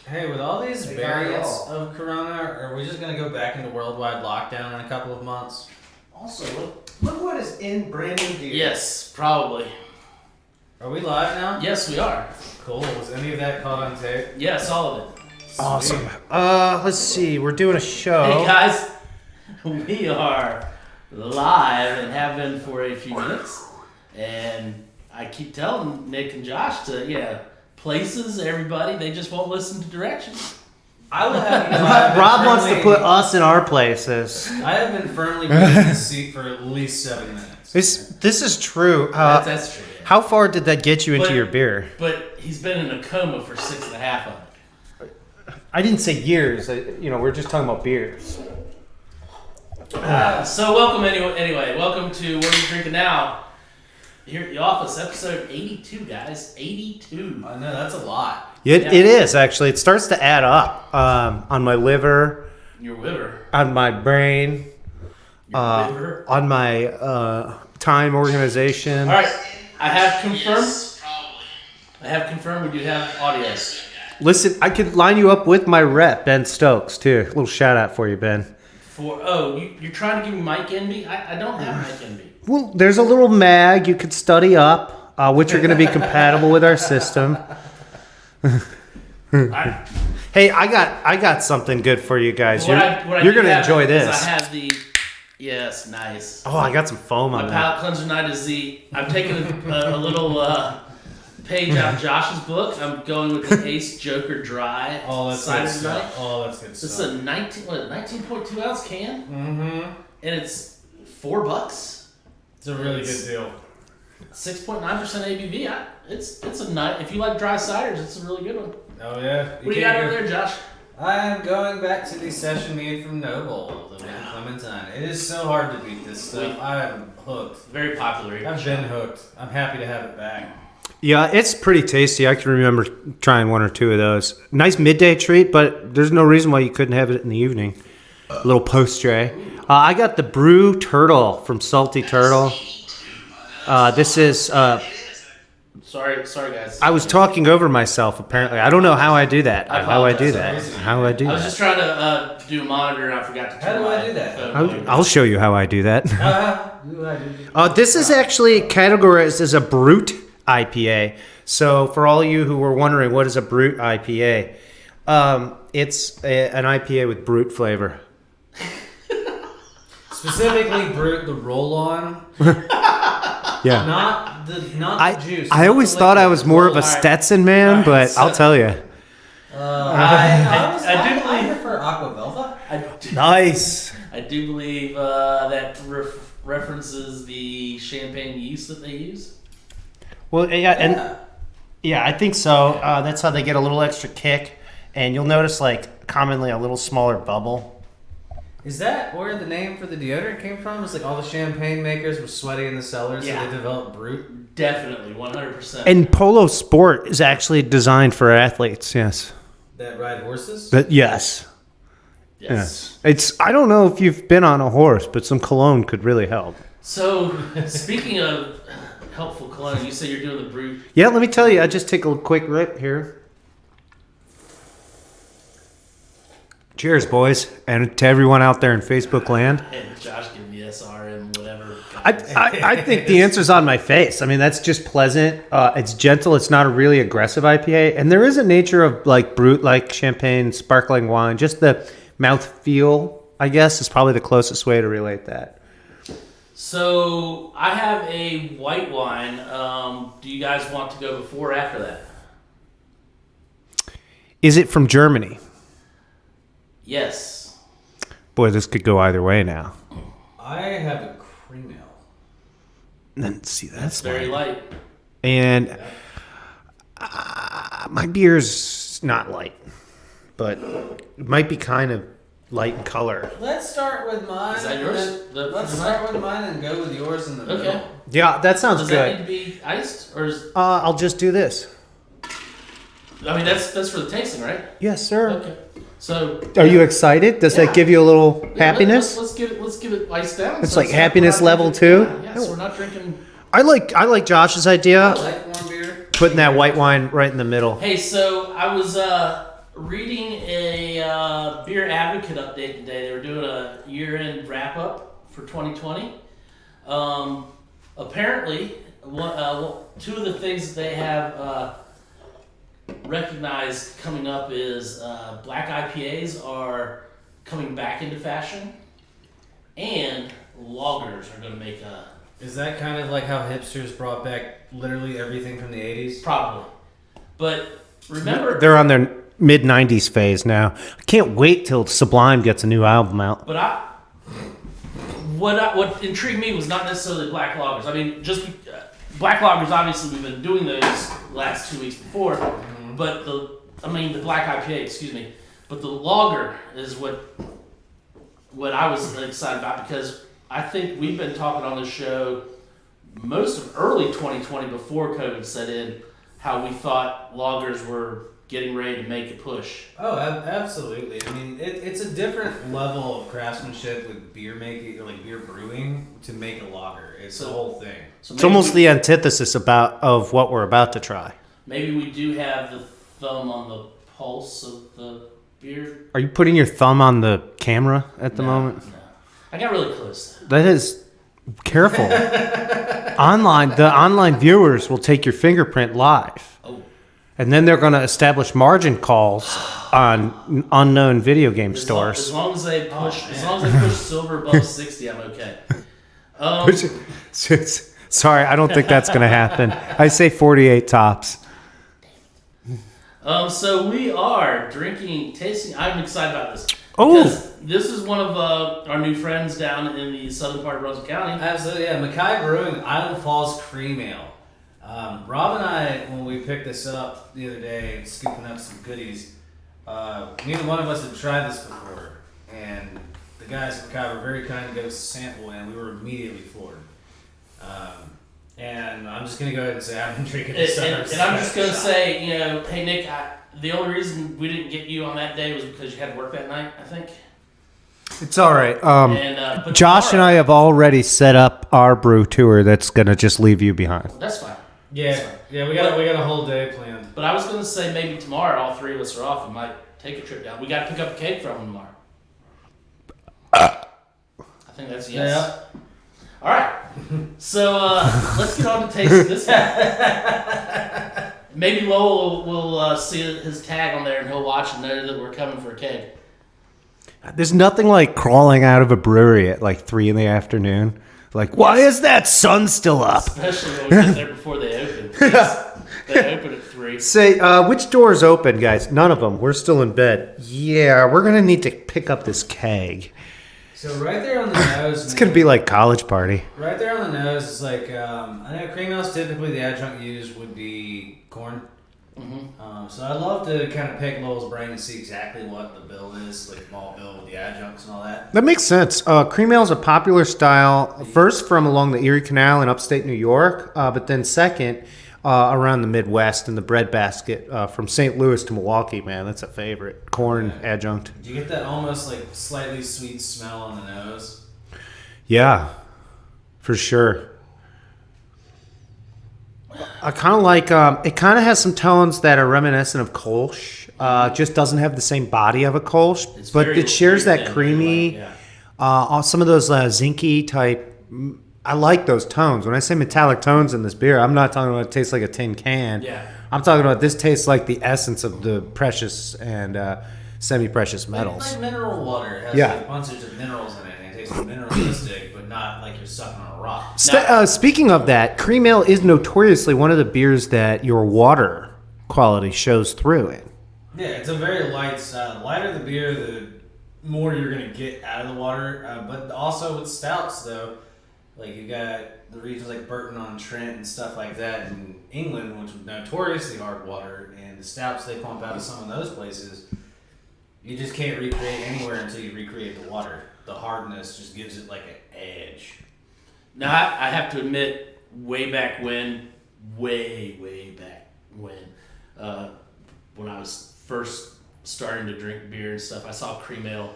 Hey, with all these variants of Corona, are we just going to go back into worldwide lockdown in a couple of months? Also, look what is in Brandon Deere. Yes, probably. Are we live now? Yes, we are. Cool. Was any of that caught on tape? Yes, all of it. Awesome. Let's see. We're doing a show. Hey guys, we are live and have been for a few minutes, and I keep telling Nick and Josh to places. Everybody, they just won't listen to directions. I will have you know, Rob wants to put us in our places. I have been firmly put in this seat for at least 7 minutes. This is true. That's true. Yeah. How far did that get you into your beer? But he's been in a coma for 6.5 of it. I didn't say years. We're just talking about beers. So welcome anyway. Welcome to What Are You Drinking Now? Here at the office, episode 82, guys. 82. I know, that's a lot. It is, actually. It starts to add up on my liver. Your liver. On my brain. Your liver. On my time organization. All right. I have confirmed we do have audio. Listen, I could line you up with my rep, Ben Stokes, too. A little shout out for you, Ben. You're trying to give me mic envy? I don't have mic envy. Well, there's a little mag you could study up, which are going to be compatible with our system. Hey, I got something good for you guys. You're going to enjoy this. I have the yes, nice. Oh, I got some foam on My that. palate cleanser night is I'm taking a little page out of Josh's book. I'm going with the Ace Joker Dry. Oh, that's cider good stuff. tonight. Oh, that's good This is stuff. a 19.2 ounce can, Mm-hmm. and it's $4. It's a really good deal. 6.9% ABV. It's a nice. If you like dry ciders, it's a really good one. Oh, yeah. What do you got over there, Josh? I am going back to the session made from Noble, the Clementine. It is so hard to beat this stuff. I am hooked. Very popular. I've been hooked. I'm happy to have it back. Yeah, it's pretty tasty. I can remember trying one or two of those. Nice midday treat, but there's no reason why you couldn't have it in the evening. A little post-tray. I got the Brew Turtle from Salty Turtle. This is... Sorry, guys. I was talking over myself, apparently. I don't know how I do that. I How I do apologize. that. How I do I was just that. trying to do a monitor, and I forgot to turn How do I my do that? phone on. I'll show you how I do that. Uh-huh. This is actually categorized as a Brute IPA. So for all you who were wondering, what is a Brute IPA? It's an IPA with Brute flavor. Specifically, Brute, the roll-on. Yeah. Not the juice. I always thought I was more of a Stetson man, but I'll tell you. I do believe. prefer Aqua Velva. Nice. I do believe that references the champagne yeast that they use. Well, I think so. That's how they get a little extra kick, and you'll notice commonly a little smaller bubble. Is that where the name for the deodorant came from? It's like all the champagne makers were sweaty in the cellars, so Yeah. they developed Brute. Definitely, 100%. And Polo Sport is actually designed for athletes. Yes. That ride horses? Yes. yes. It's. I don't know if you've been on a horse, but some cologne could really help. So, speaking of helpful cologne, you say you're doing the Brute. Yeah, let me tell you. I just take a quick rip here. Cheers, boys, and to everyone out there in Facebook land. And Josh giving me SRM, whatever. I think the answer's on my face. I mean, that's just pleasant. It's gentle. It's not a really aggressive IPA. And there is a nature of Brute, like champagne, sparkling wine. Just the mouth feel, I guess, is probably the closest way to relate that. So, I have a white wine. Do you guys want to go before or after that? Is it from Germany? Yes. Boy, this could go either way now. I have a cream ale. Then see, that's Very light. And my beer's not light, but it might be kind of light in color. Let's start with mine. Is that yours? Let's start with mine and go with yours in the middle. Okay. Yeah, that sounds Does good. that need to be iced? Or is... I'll just do this. I mean, that's for the tasting, right? Yes, sir. Okay. So... Are you excited? Does that give you a little Yeah, happiness? Let's give it iced down. It's So like happiness we're not level drinking- 2? Yeah, so we're not drinking... I like Josh's idea, I like warm beer. putting that white wine right in the middle. Hey, so I was reading a Beer Advocate update today. They were doing a year-end wrap-up for 2020. Apparently, two of the things that they have recognized coming up is black IPAs are coming back into fashion, and lagers are going to make a... Is that kind of like how hipsters brought back literally everything from the 80s? Probably. But remember... They're on their mid 90s phase now. I can't wait till Sublime gets a new album out. But what intrigued me was not necessarily black lagers. I mean, just black lagers. Obviously, we've been doing those last 2 weeks before. Mm-hmm. But the black IPA. Excuse me. But the lager is what I was excited about, because I think we've been talking on this show most of early 2020 before COVID set in, how we thought lagers were getting ready to make a push. Oh, absolutely. I mean, it's a different level of craftsmanship with beer making, or like beer brewing, to make a lager. It's the whole thing. So It's almost the antithesis of what we're about to try. maybe we do have the thumb on the pulse of the beer. Are you putting your thumb on the camera at the moment? No. I got really close. That is careful. The online viewers will take your fingerprint live. Oh. And then they're going to establish margin calls on unknown video game stores. As long as they push silver above 60, I'm okay. Sorry, I don't think that's going to happen. I say 48 tops. So we are tasting. I'm excited about this. Oh. Because this is one of our new friends down in the southern part of Brunswick County. Absolutely, yeah. Mackay Brewing Island Falls Cream Ale. Rob and I, when we picked this up the other day, scooping up some goodies, neither one of us had tried this before. And the guys at Mackay were very kind to give us a sample, and we were immediately floored. And I'm just going to go ahead and say I've been drinking this And I'm just going to say, hey, Nick, the only reason we didn't get you on that day was because you had to work that night, I think. It's all right. But Josh and I have already set up our brew tour that's going to just leave you behind. That's fine. Yeah, we got a whole day planned. But I was going to say maybe tomorrow all three of us are off. We might take a trip down. We got to pick up a cake from them tomorrow. I think that's a yes. Yeah. All right. So let's get on to tasting this guy. Maybe Lowell will see his tag on there and he'll watch and know that we're coming for a keg. There's nothing like crawling out of a brewery at like 3 p.m. Like, why is that sun still up? Especially when we get there before they open. They open at 3. Say, which door's open, guys? None of them. We're still in bed. Yeah, we're going to need to pick up this keg. So right there on the nose, It's going to be like college party. right there on the nose is like I know cream ales typically the adjunct used would be corn. Mm-hmm. So I'd love to kind of pick Lowell's brain and see exactly what the bill is, like malt bill with the adjuncts and all that. That makes sense. Cream ale is a popular style, first from along the Erie Canal in upstate New York, but then second around the Midwest in the breadbasket from St. Louis to Milwaukee, man. That's a favorite. Corn adjunct. Do you get that almost like slightly sweet smell on the nose? Yeah, for sure. I kind of like it. Kind of has some tones that are reminiscent of Kolsch. Just doesn't have the same body of a Kolsch, It's but very- it shares very that thin, creamy. very light, yeah. Some of those zinky type. I like those tones. When I say metallic tones in this beer, I'm not talking about it tastes like a tin can. Yeah. I'm talking about this tastes like the essence of the precious and semi-precious metals. Like mineral water. It has Yeah. like bunches of minerals in it, and it tastes mineralistic, but not like you're sucking on a rock. Speaking of that, cream ale is notoriously one of the beers that your water quality shows through in. Yeah, it's a very light style. The lighter the beer, the more you're gonna get out of the water. But also with stouts, though, like you got the regions like Burton-on-Trent and stuff like that in England, which is notoriously hard water, and the stouts they pump out of some of those places, you just can't recreate anywhere until you recreate the water. The hardness just gives it like an edge. Now, I have to admit, way back when, when I was first starting to drink beer and stuff, I saw cream ale,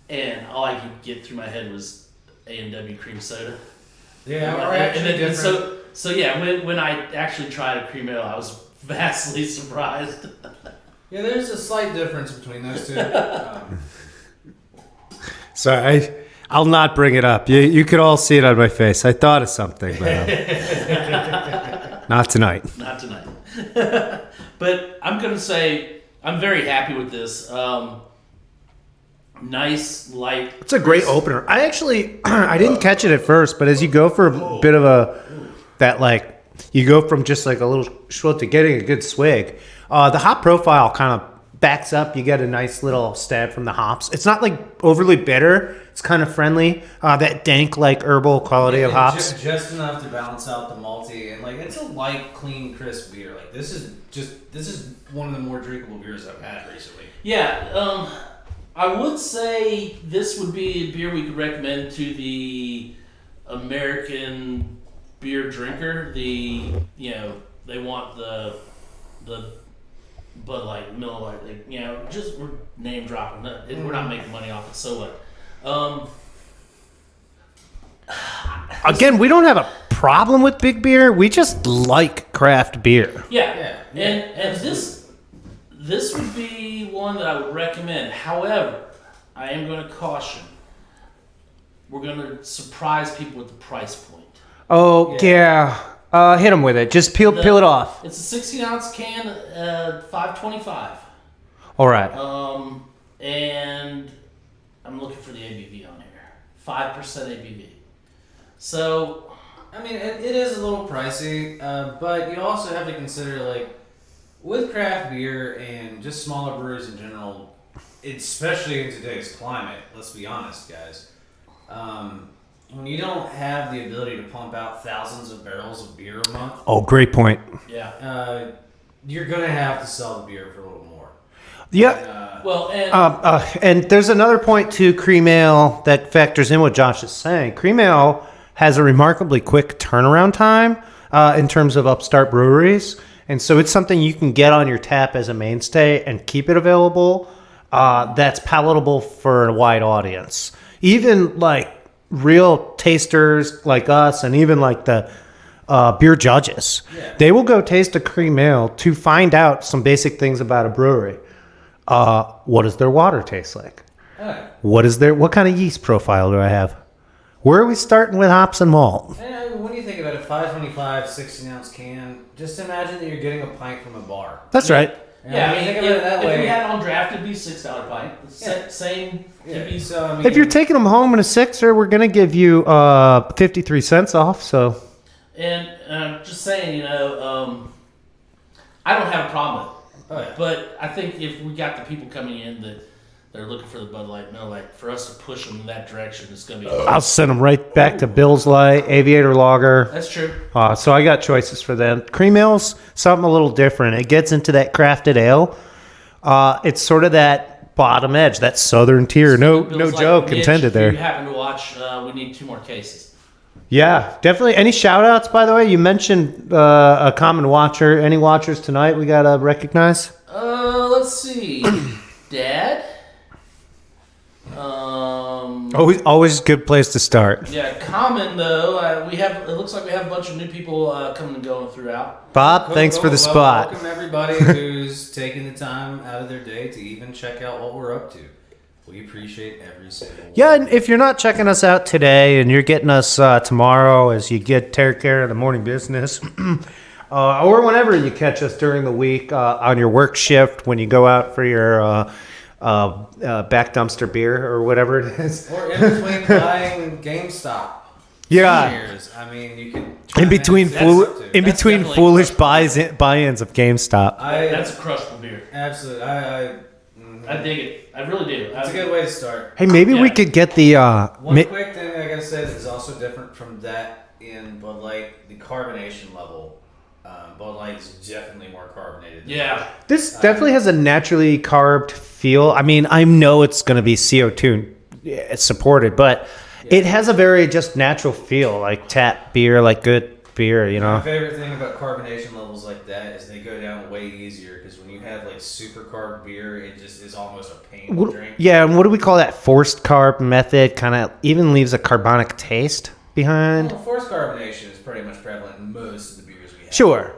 and all I could get through my head was A&W cream soda. Yeah, So yeah, when I actually tried a cream ale, I was vastly surprised. Yeah, there's a slight difference between those two. Sorry, I'll not bring it up. You could all see it on my face. I thought of something, but not tonight. Not tonight. But I'm going to say I'm very happy with this. Nice, light. It's a great opener. I actually, I didn't catch it at first, but as you go for a bit of you go from just like a little schwill to getting a good swig. The hop profile kind of backs up. You get a nice little stab from the hops. It's not like overly bitter. It's kind of friendly. That dank, like herbal quality of hops. Just enough to balance out the malty, and like it's a light, clean, crisp beer. Like this is one of the more drinkable beers I've had recently. Yeah, I would say this would be a beer we could recommend to the American beer drinker. They want the Bud Light, Miller Lite, just we're name dropping. We're not making money off it, so what? Again, we don't have a problem with big beer. We just like craft beer. Yeah. And this would be one that I would recommend. However, I am going to caution. We're going to surprise people with the price point. Oh, yeah. Hit them with it. Just peel it off. It's a 16-ounce can, $5.25. All right. And I'm looking for the ABV on here. 5% ABV. So, I mean, it is a little pricey, but you also have to consider, like, with craft beer and just smaller breweries in general, especially in today's climate, let's be honest, guys, when you don't have the ability to pump out thousands of barrels of beer a month, Oh, great point. yeah. You're going to have to sell the beer for a little more. Yeah. Well, and And there's another point to cream ale that factors in what Josh is saying. Cream ale has a remarkably quick turnaround time in terms of upstart breweries. And so it's something you can get on your tap as a mainstay and keep it available. That's palatable for a wide audience. Even like real tasters like us and even like the beer judges, they will go taste a cream ale to find out some basic things about a brewery. What does their water taste like? What kind of yeast profile do I have? Where are we starting with hops and malt? And when you think about it, 525, 16-ounce can, just imagine that you're getting a pint from a bar. That's right. yeah, I mean, think about it that if way. we had it on draft, it'd be $6 pint. Same. Yeah, so, I mean, If you're taking them home in a sixer, we're going to give you 53 cents off. So, And just saying, I don't have a problem with it. oh, yeah. But I think if we got the people coming in that they're looking for the Bud Light, Miller Lite, for us to push them in that direction, it's going to be. I'll send them right back to Bill's Light, Aviator Lager. That's true. So I got choices for them. Cream ale's something a little different. It gets into that crafted ale. It's sort of that bottom edge, that southern tier. No Bill's Light, joke Mitch, intended if there. you happen to watch, we need 2 more cases. Yeah, definitely. Any shout outs, by the way? You mentioned a common watcher. Any watchers tonight we got to recognize? Let's see. Dad? Always a good place to start. Yeah, common though. It looks like we have a bunch of new people coming and going throughout. Bob, thanks for the spot. Welcome everybody who's taking the time out of their day to even check out what we're up to. We appreciate every single one. Yeah, and if you're not checking us out today and you're getting us tomorrow as you take care of the morning business, or whenever you catch us during the week on your work shift when you go out for your back dumpster beer or whatever it is. Or in between buying GameStop. Yeah. Shares. I mean, you can. In between That's definitely foolish buy-ins of GameStop. That's a crushable beer. Absolutely. I dig it. I really do. It's a good way to start. Hey, maybe we Yeah. could get the One quick thing I gotta say is also different from that in Bud Light. The carbonation level. Bud Light is definitely more carbonated. than Yeah. This definitely has a naturally carbed feel. I mean, I know it's going to be CO2 supported, but it has a very just natural feel, like tap beer, like good beer, you My know? favorite thing about carbonation levels like that is they go down way easier because when you have like super carb beer, it just is almost a pain to drink. Yeah, and what do we call that forced carb method? Kind of even leaves a carbonic taste behind. Well, forced carbonation is pretty much prevalent in most of the beers we have. Sure.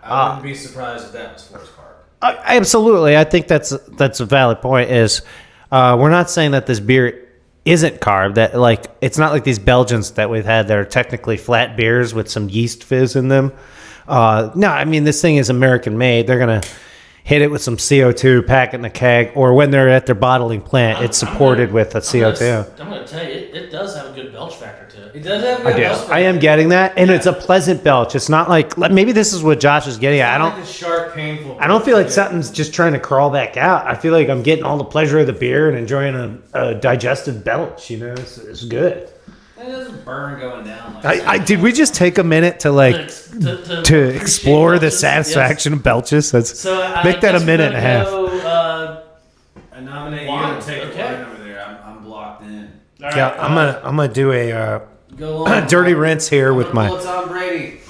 I wouldn't be surprised if that was forced carb. Absolutely. I think that's a valid point. Is we're not saying that this beer isn't carved. That like it's not like these Belgians that we've had that are technically flat beers with some yeast fizz in them. No, I mean this thing is American made. They're gonna hit it with some CO2, pack it in a keg, or when they're at their bottling plant, it's supported with a CO2. I'm going to tell you, it does have a good belch factor to it. It does have a I good do. belch I am getting that, and it's a pleasant belch. It's not like maybe this is what Josh is getting at. Like a sharp, painful. I don't feel like something's just trying to crawl back out. I feel like I'm getting all the pleasure of the beer and enjoying a digestive belch. You know, it's good. It doesn't burn going down. Like I did we just take a minute to like to explore the belches, satisfaction of belches? That's So make that a minute and a half. I nominate Wine, you to take okay. the wine over there. I'm blocked in. Yeah, I'm gonna do a Go on. dirty rinse here with my. Pull Tom Brady.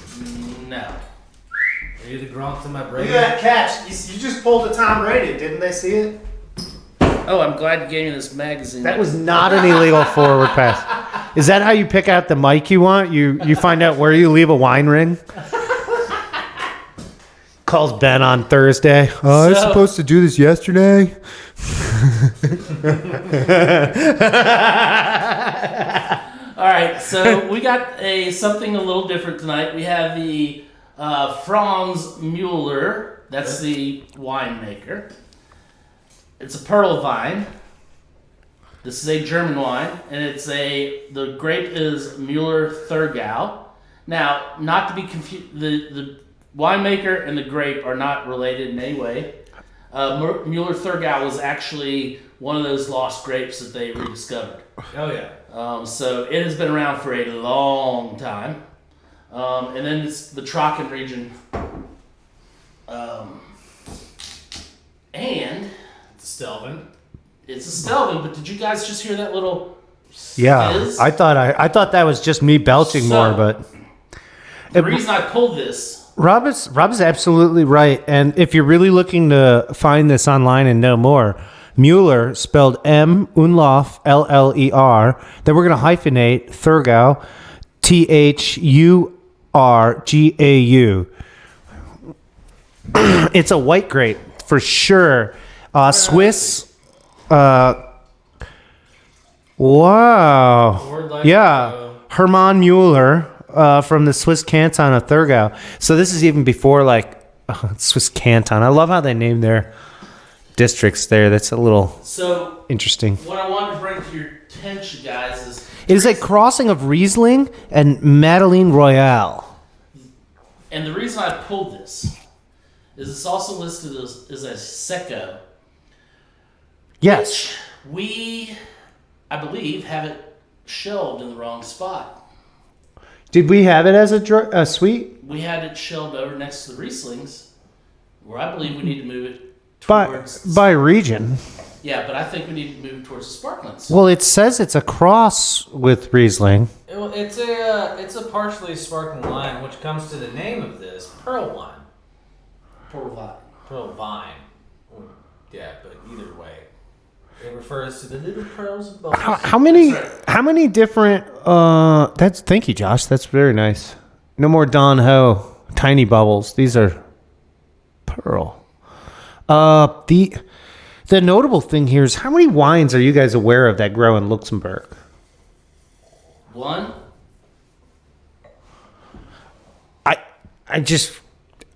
No. Are you the Gronk to my Look Brady? at that catch. You just pulled a Tom Brady. Didn't they see it? Oh, I'm glad you gave me this magazine. That was not an illegal forward pass. Is that how you pick out the mic you want? You find out where you leave a wine ring? Calls Ben on Thursday. Oh, I was So- supposed to do this yesterday. All right, so we got something a little different tonight. We have the Franz Mueller. That's the winemaker. It's a pearl vine. This is a German wine, and the grape is Mueller Thurgau. Now, not to be confused, the winemaker and the grape are not related in any way. Mueller Thurgau was actually one of those lost grapes that they rediscovered. Oh yeah. So it has been around for a long time. And then it's the Trocken region. And Stelvin. it's a Stelvin, but did you guys just hear that little Yeah, fizz? I thought that was just me belching So- more, but The reason I pulled this, Rob is absolutely right. And if you're really looking to find this online and know more, Mueller, spelled M Umlauf Ller. Then we're going to hyphenate Thurgau, Thurgau. It's a white grape for sure. Swiss. Wow. Word like Yeah. Hermann Mueller from the Swiss canton of Thurgau. So this is even before like Swiss canton. I love how they name their districts there. That's a little so interesting. what I wanted to bring to your attention, guys, is It is a crossing of Riesling and Madeleine Royale. and the reason I pulled this is it's also listed as a Secco. Yes. We, I believe, have it shelved in the wrong spot. Did we have it as a sweet? We had it shelved over next to the Rieslings, where I believe we need to move it By towards. region. Yeah, but I think we need to move it towards the Sparklings. Well, it says it's a cross with Riesling. It's a partially sparkling wine, which comes to the name of this pearl wine. Pearl Vine. Pearl vine. Yeah, but either way, it refers to the little pearls of bubbles. How many That's right. how many different thank you, Josh. That's very nice. No more Don Ho tiny bubbles. These are pearl. The notable thing here is how many wines are you guys aware of that grow in Luxembourg? One.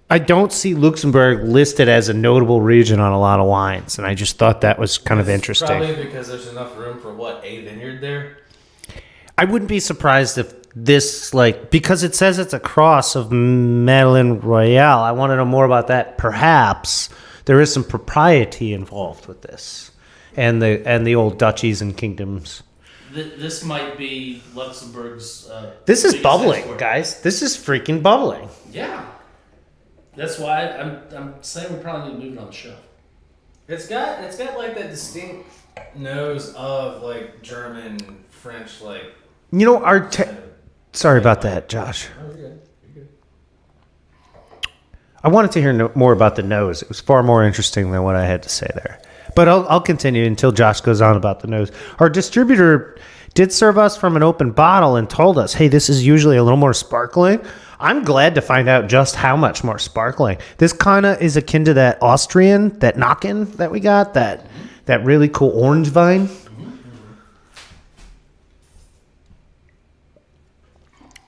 I don't see Luxembourg listed as a notable region on a lot of wines, and I just thought that was kind of interesting. Probably because there's enough room for a vineyard there. I wouldn't be surprised if this, because it says it's a cross of Madeleine Royale. I want to know more about that. Perhaps there is some propriety involved with this, and the old duchies and kingdoms. This might be Luxembourg's. This is biggest bubbling, export. guys. This is freaking bubbling. Yeah. That's why I'm saying we probably need to move it on the shelf. It's got like that distinct nose of like German, French, like. You know, sorry about that, Josh. Oh, you're good. You're good. I wanted to hear more about the nose. It was far more interesting than what I had to say there. But I'll continue until Josh goes on about the nose. Our distributor did serve us from an open bottle and told us, hey, this is usually a little more sparkling. I'm glad to find out just how much more sparkling. This kind of is akin to that Austrian, that Nocken that we got, that really cool orange vine.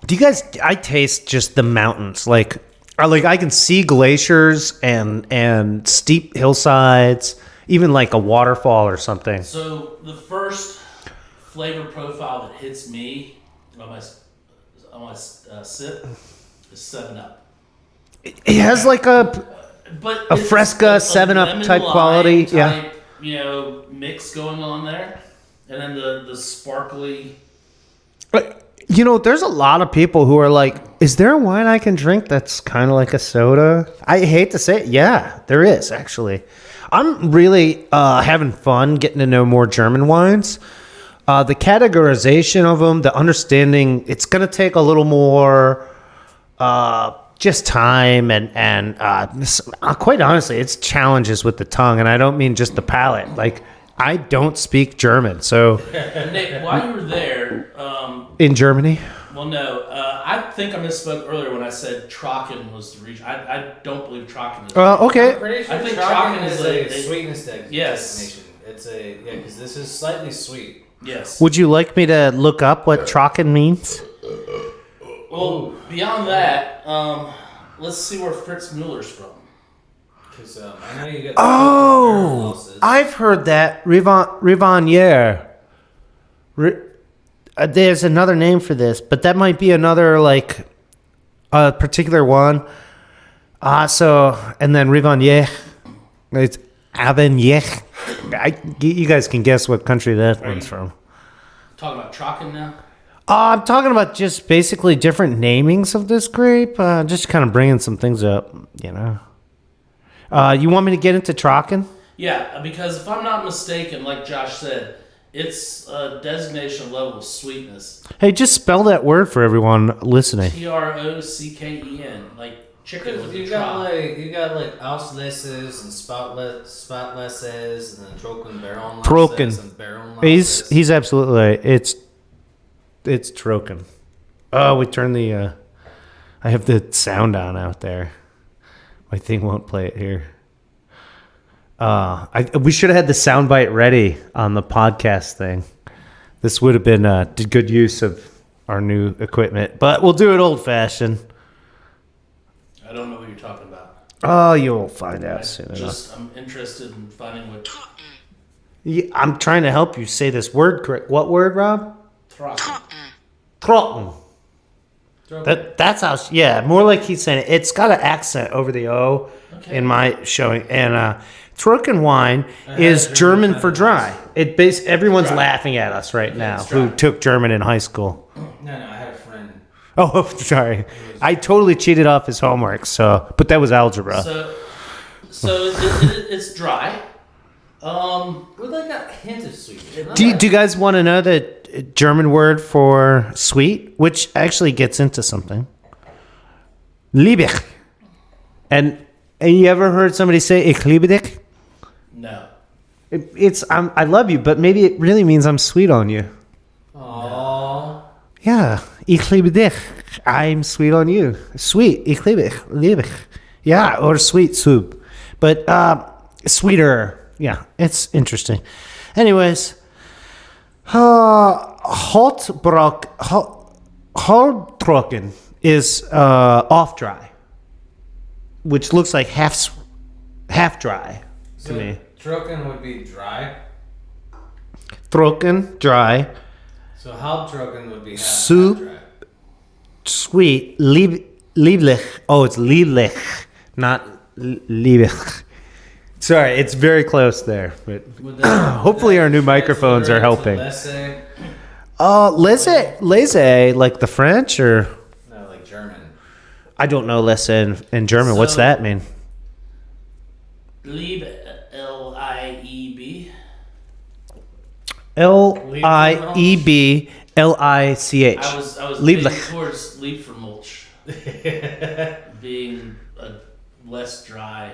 Do you guys? I taste just the mountains. Like I can see glaciers and steep hillsides, even like a waterfall or something. So the first flavor profile that hits me on my sip is 7-Up. It has like a It's Fresca a 7-Up lemon type lime quality, type, mix going on there, and then the sparkly. There's a lot of people who are like, is there a wine I can drink that's kind of like a soda? I hate to say it. Yeah, there is, actually. I'm really having fun getting to know more German wines. The categorization of them, the understanding, it's going to take a little more just time and quite honestly, it's challenges with the tongue. And I don't mean just the palate. Like, I don't speak German, so... Nick, while you were there... in Germany? Well, no. I think I misspoke earlier when I said Trocken was the region. I don't believe Trocken is. Okay. I'm pretty sure I think Trocken Trocken is is a sweetness designation. Yes. It's because this is slightly sweet. Yes. Would you like me to look up what Trocken means? Well, beyond that, let's see where Fritz Muller's from. Because I know you get. Oh, I've heard that. Rivanier. There's another name for this, but that might be another, like, a particular one. And then Rivanier. It's Avignon. You guys can guess what country that one's from. Talking about Trocken now? I'm talking about just basically different namings of this grape. Just kind of bringing some things up, You want me to get into Trocken? Yeah, because if I'm not mistaken, like Josh said, it's a designation of level of sweetness. Hey, just spell that word for everyone listening. Trocken, like chicken with You the got trough. like Auslesses and Spotlesses and then Trocken Baron Trocken. and Baron He's absolutely right. It's Trocken. Oh, we turned the I have the sound on out there. My thing won't play it here. We should have had the soundbite ready on the podcast thing. This would have been good use of our new equipment, but we'll do it old fashioned. I don't know what you're talking about. Oh, you'll find out soon enough. I'm interested in finding what Yeah, I'm trying to help you say this word correct. What word, Rob? Trocken. Trocken. That's how. Yeah, more like he's saying it. It's got an accent over the O in my showing. And Trocken wine is German for dry. Everyone's laughing at us right now who took German in high school. No, I had a friend. Oh, sorry. I totally cheated off his homework. But that was algebra. So it's dry. With like a hint of sweet. Do you guys want to know the German word for sweet, which actually gets into something? Liebig. And you ever heard somebody say ich liebe dich? No. It's I love you, but maybe it really means I'm sweet on you. Aww. Yeah, ich liebe dich. I'm sweet on you. Sweet, ich liebe dich. Yeah, or sweet soup. But sweeter. Yeah, it's interesting. Anyways, Halbtrocken is off dry, which looks like half dry to me. Trocken would be dry. Trocken, dry. So Halbtrocken would be half Soup. dry. Sweet, lieblich. Oh, it's lieblich, not lieblich. Sorry, it's very close there. But hopefully our new microphones are helping. Laissez? Laissez, like the French, or No, like German. I don't know laissez in German. What's So- that mean? Liebe, L-I-E-B. Lieblich. I was leaning Lieblich. towards Liebfromulch being less dry.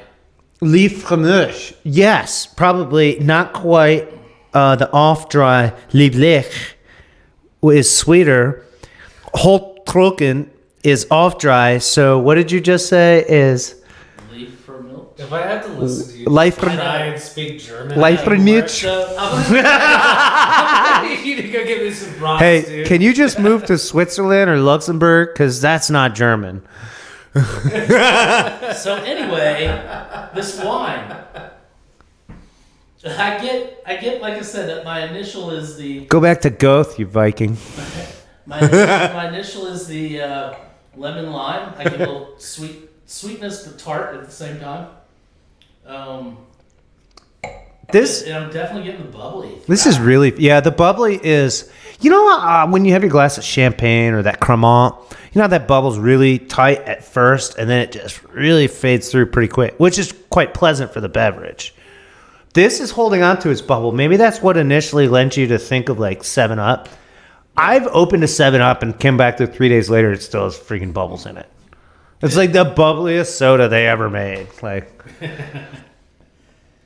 Liebfromage. Yes, probably not quite the off-dry Lieblich is sweeter. Halbtrocken is off dry. So what did you just say is Leaf for milk. If I had to listen to you Life try from- and speak German, Life that from would work. Mitch. So I'm gonna need you to go get me some brats, Hey, dude. can you just move to Switzerland or Luxembourg? Because that's not German. So anyway, this wine. I get. Like I said, that my initial is the Go back to Goth, you Viking. my initial is the lemon lime. I get a little sweetness but tart at the same time. This And I'm definitely getting the bubbly. is really, yeah, the bubbly is, you know, when you have your glass of champagne or that Cremant, you know how that bubble's really tight at first and then it just really fades through pretty quick, which is quite pleasant for the beverage. This is holding on to its bubble. Maybe that's what initially led you to think of like 7-Up. I've opened a 7-Up and came back to 3 days later, it still has freaking bubbles in it. It's like the bubbliest soda they ever made. Like,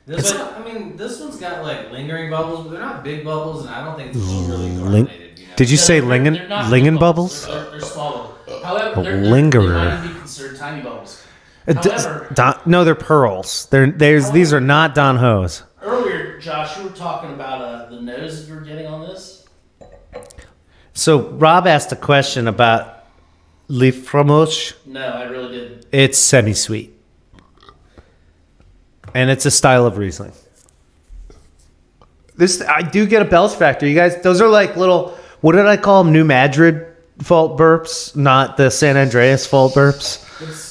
This one's got like lingering bubbles, but they're not big bubbles, and I don't think it's really carbonated. You know? did you say They're Lingen not Lingen big bubbles? They're small. However, they Lingerer. might even be considered tiny bubbles. Uh, d- However, No, they're pearls. These are not Don Ho's. earlier, Josh, you were talking about the nose that you were getting on this. So Rob asked a question about Le Fromage. No, I really didn't. It's semi-sweet, and it's a style of Riesling. This I do get a Belch factor. You guys, those are like little. What did I call them? New Madrid fault burps, not the San Andreas fault burps.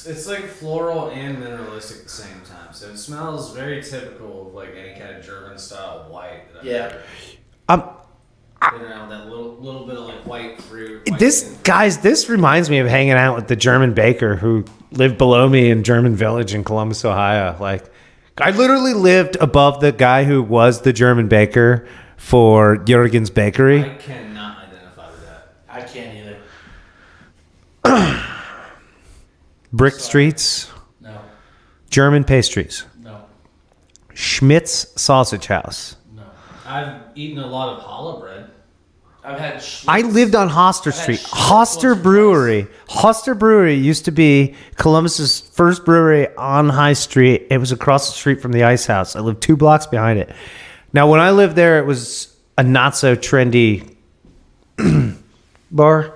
It's like floral and mineralistic at the same time, so it smells very typical of like any kind of German style white. That I've Yeah. ever been around, that little bit of like white fruit. White This skin. guys, this reminds me of hanging out with the German baker who lived below me in German Village in Columbus, Ohio. Like, I literally lived above the guy who was the German baker for Jurgen's Bakery. I cannot identify with that. I can't either. Brick Sorry. Streets, No, German pastries, no, Schmidt's Sausage House. no. I've eaten a lot of challah bread. I've had. I lived on Hoster I've had Street. Schlitz Hoster once or Brewery. Hoster Brewery used to be Columbus's first brewery on High Street. It was across the street from the Ice House. I lived 2 blocks behind it. Now, when I lived there, it was a not so trendy bar,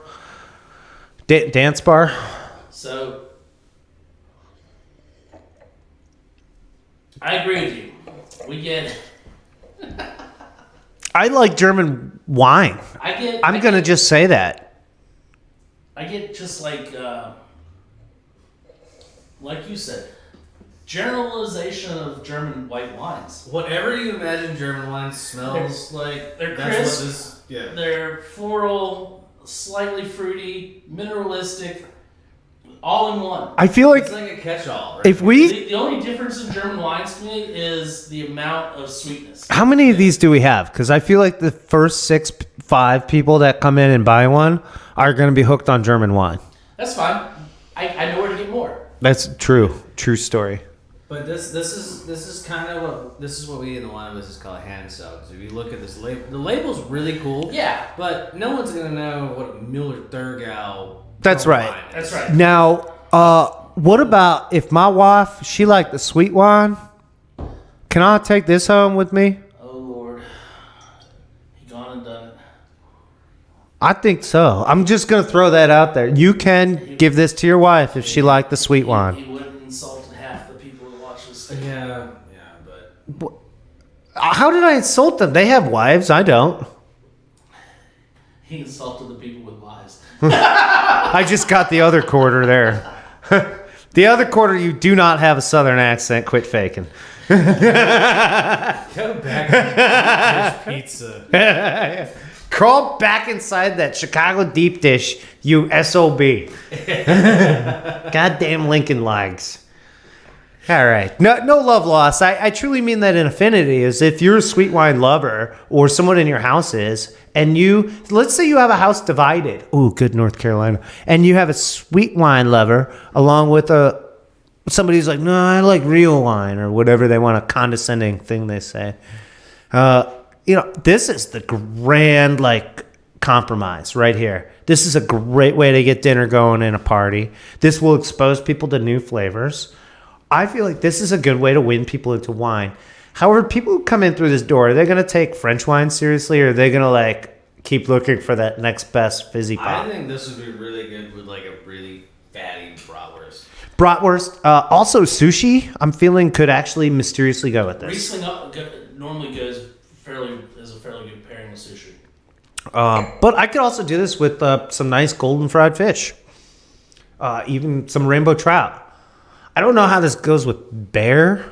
dance bar. So, I agree with you. We get. I like German wine. I'm going to just say that. I get just like you said, generalization of German white wines. Whatever you imagine German wine smells like, they're that's crisp. what this. Yeah. They're floral, slightly fruity, mineralistic, all in one. I feel like It's like a catch-all. Right? if we... The only difference in German wines to me is the amount of sweetness. How many of these do we have? Because I feel like the first 5 people that come in and buy one are going to be hooked on German wine. That's fine. I know where to get more. That's true. True story. But this is kind of what we in the wine business call a hand sell. Because if you look at this label, the label's really cool. Yeah. But no one's gonna know what a Mueller Thurgau. That's right. wine is. That's right. Now, what about if my wife, she liked the sweet wine? Can I take this home with me? Oh Lord, he gone and done it. I think so. I'm just going to throw that out there. You can give this to your wife if she liked the sweet wine. He wouldn't insult half the people who watch this thing. Yeah, but How did I insult them? They have wives. I don't. He insulted the people with lies. I just got the other quarter there. The other quarter, you do not have a southern accent. Quit faking. go back and finish pizza. Crawl back inside that Chicago deep dish, you SOB. Goddamn Lincoln legs. All right. No love lost. I truly mean that in affinity is if you're a sweet wine lover or someone in your house is, and let's say you have a house divided. Ooh, good North Carolina. And you have a sweet wine lover along with somebody who's like, no, I like real wine or whatever they want, a condescending thing they say. This is the grand, compromise right here. This is a great way to get dinner going in a party. This will expose people to new flavors. I feel like this is a good way to win people into wine. However, people who come in through this door, are they going to take French wine seriously, or are they going to like keep looking for that next best fizzy pop? I think this would be really good with like a really fatty bratwurst. Bratwurst. Also, sushi, I'm feeling could actually mysteriously go with this. Riesling normally goes as a fairly good pairing with sushi. But I could also do this with some nice golden fried fish. Even some rainbow trout. I don't know how this goes with bear.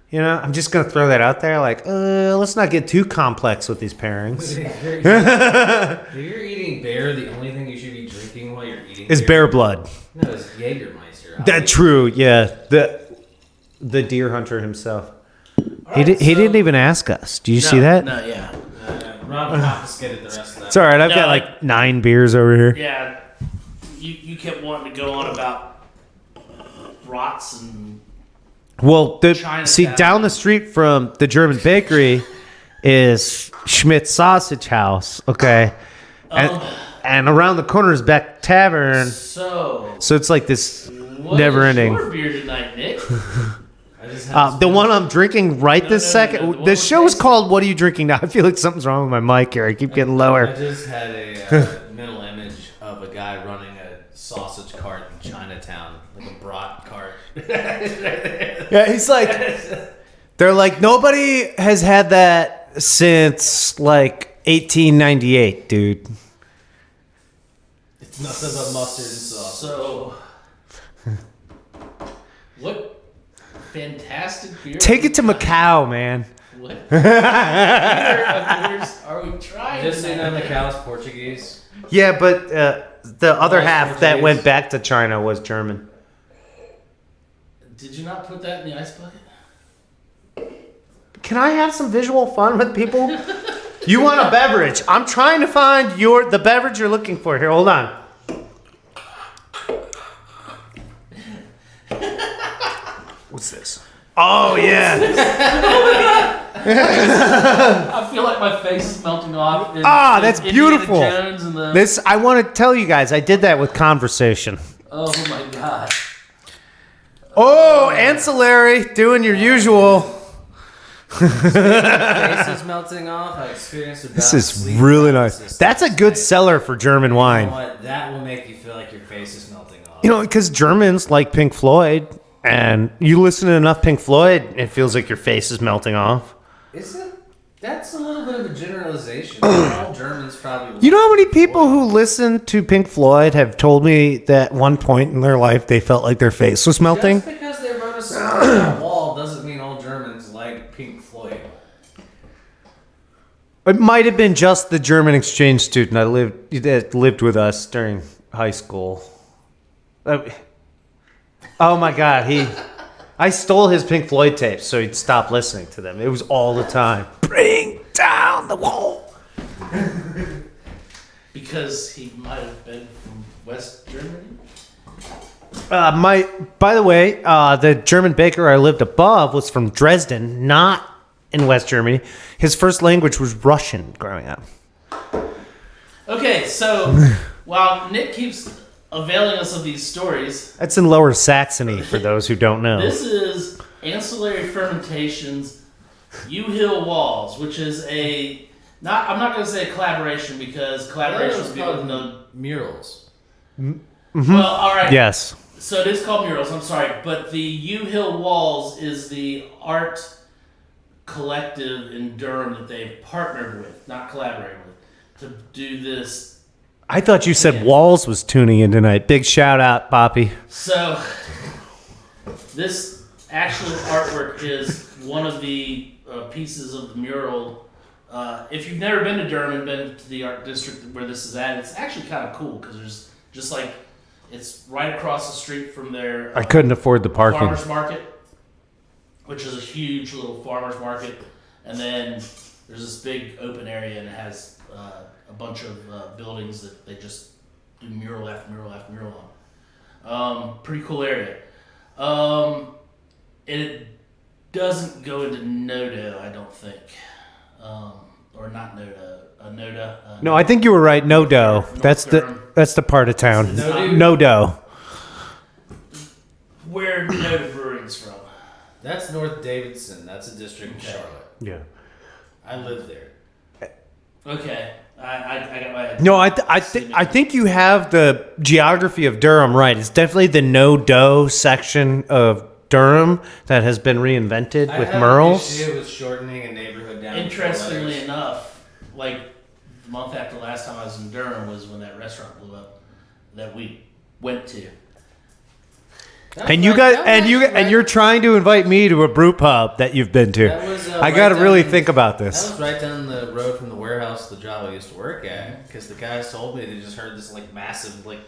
You know, I'm just going to throw that out there. Like, let's not get too complex with these pairings. If you're eating bear, the only thing you should be drinking while you're eating Is bear blood. No, it's Jägermeister. That's true, yeah. The deer hunter himself. Alright, He didn't even ask us. Do you see that? No, yeah. Rob confiscated the rest of that. It's all right. I've got No, like 9 beers over here. Yeah, you kept wanting to go on about brats and Well, Chinatown. down the street from the German bakery is Schmidt's Sausage House. Okay, and around the corner is Beck Tavern. so So it's like this what never-ending. is your beer tonight, Nick? I just had The one I'm drinking right this no, second. no, the The one show we're is called "What Are You Drinking Now?" I feel like something's wrong with my mic here. I keep getting I lower. just had a mental image of a guy running a sausage cart in Chinatown, like a brat cart. Yeah, he's like, they're like, nobody has had that since like 1898, dude. It's nothing but mustard and sauce. So what fantastic beer? Take it to Macau, man. What beer of yours are we trying? Just so you know, tonight? Macau's Portuguese. Yeah, but the other Well, half that Portuguese. went back to China was German. Did you not put that in the ice bucket? Can I have some visual fun with people? You want a beverage? I'm trying to find the beverage you're looking for. Here, hold on. What's this? Oh yeah. I feel like my face is melting off. That's Indiana beautiful. Jones and the, This I want to tell you guys. I did that with conversation. oh my god. Oh, ancillary, doing your usual. Face is melting off. I experienced about This is sleep really paralysis nice. That's a last good night. seller for German You know wine. what? That will make you feel like your face is melting off. You know, because Germans like Pink Floyd, and you listen to enough Pink Floyd, it feels like your face is melting off. Is it? That's a little bit of a generalization. All Germans probably. You know how many people who listen to Pink Floyd have told me that at one point in their life they felt like their face was melting? Just because they wrote a song on a wall doesn't mean all Germans like Pink Floyd. It might have been just the German exchange student that lived with us during high school. Oh my God, I stole his Pink Floyd tapes so he'd stop listening to them. It was all the time. Bring down the wall. Because he might have been from West Germany. By the way, the German baker I lived above was from Dresden, not in West Germany. His first language was Russian growing up. Okay, so while Nick keeps availing us of these stories, That's in Lower Saxony for those who don't know. this is Ancillary Fermentations U-Hill Walls, which is I'm not going to say a collaboration because collaborations people know. murals. Well, all right. Yes. So it is called murals. I'm sorry, but the U-Hill Walls is the art collective in Durham that they've partnered with, not collaborated with, to do this. I thought you said Yeah. Walls was tuning in tonight. Big shout out, Poppy. So this actual artwork is one of the pieces of the mural. If you've never been to Durham and been to the art district where this is at, it's actually kind of cool because there's just like it's right across the street from their I couldn't afford the parking. farmers market, which is a huge little farmers market, and then there's this big open area and it has a bunch of buildings that they just do mural after mural after mural on. Pretty cool area. And it doesn't go into no-do, I don't think. or not Noda, Noda. No, I think you were right. No dough. North That's Durham. the part of town. No No dough. Where Noda Brewing's from. That's North Davidson. That's a district in Okay. Charlotte. Yeah. I live there. Okay, I got my. No, I think you have the geography of Durham right. It's definitely the no dough section of Durham that has been reinvented I with have Merle's. an issue with shortening a neighborhood down. to four Interestingly letters. enough, like the month after last time I was in Durham was when that restaurant blew up that we went to. That was And you like- guys, that was and you, actually and you're trying to invite me to a brew pub that you've been to. That was, I right got to really down- think about That this. was right down the road from the warehouse, the job I used to work at. Because the guys told me they just heard this like massive like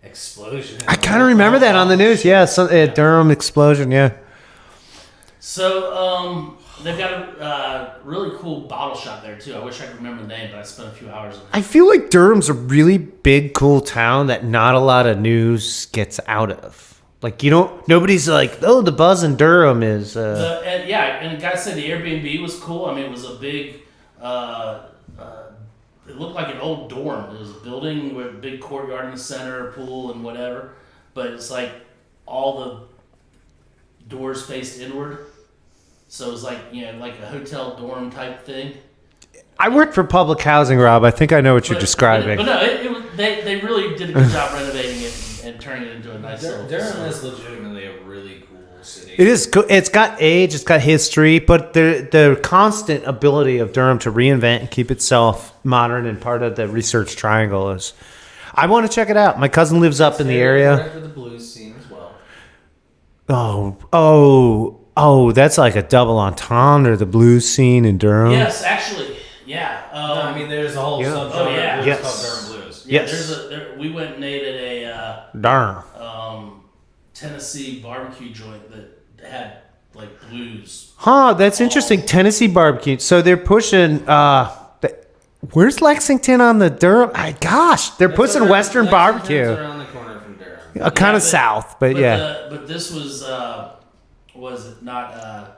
explosion. I kind of remember that on the news. Yeah, Durham explosion. Yeah. So they've got a really cool bottle shop there too. I wish I could remember the name, but I spent a few hours in there. I feel like Durham's a really big, cool town that not a lot of news gets out of. Like nobody's like, oh, the buzz in Durham is. And the guy said the Airbnb was cool. I mean, it was a big. It looked like an old dorm. It was a building with a big courtyard in the center, pool and whatever. But it's like all the doors faced inward, so it was like like a hotel dorm type thing. I work for public housing, Rob. I think I know what you're describing. But no, it was, they really did a good job renovating it and turning it into a nice little. Durham facility. is legitimately a really cool city. It is. It's got age. It's got history, but the constant ability of Durham to reinvent and keep itself modern and part of the research triangle is. I want to check it out. My cousin lives up in the area. Right for the blues scene as well. Oh! That's like a double entendre. The blues scene in Durham. Yes, actually, yeah. No, I mean, there's a whole Yeah. subgenre Oh, yeah. of blues Yes. called Durham blues. Yeah, Yes. we went and ate at Darn. a Tennessee barbecue joint that had like blues. Huh? That's interesting. Tennessee barbecue. So they're pushing. Where's Lexington on the Durham? Gosh, they're pushing Western Lexington's barbecue. around the corner from Durham. Kind Yeah, of south, but yeah. But this was it not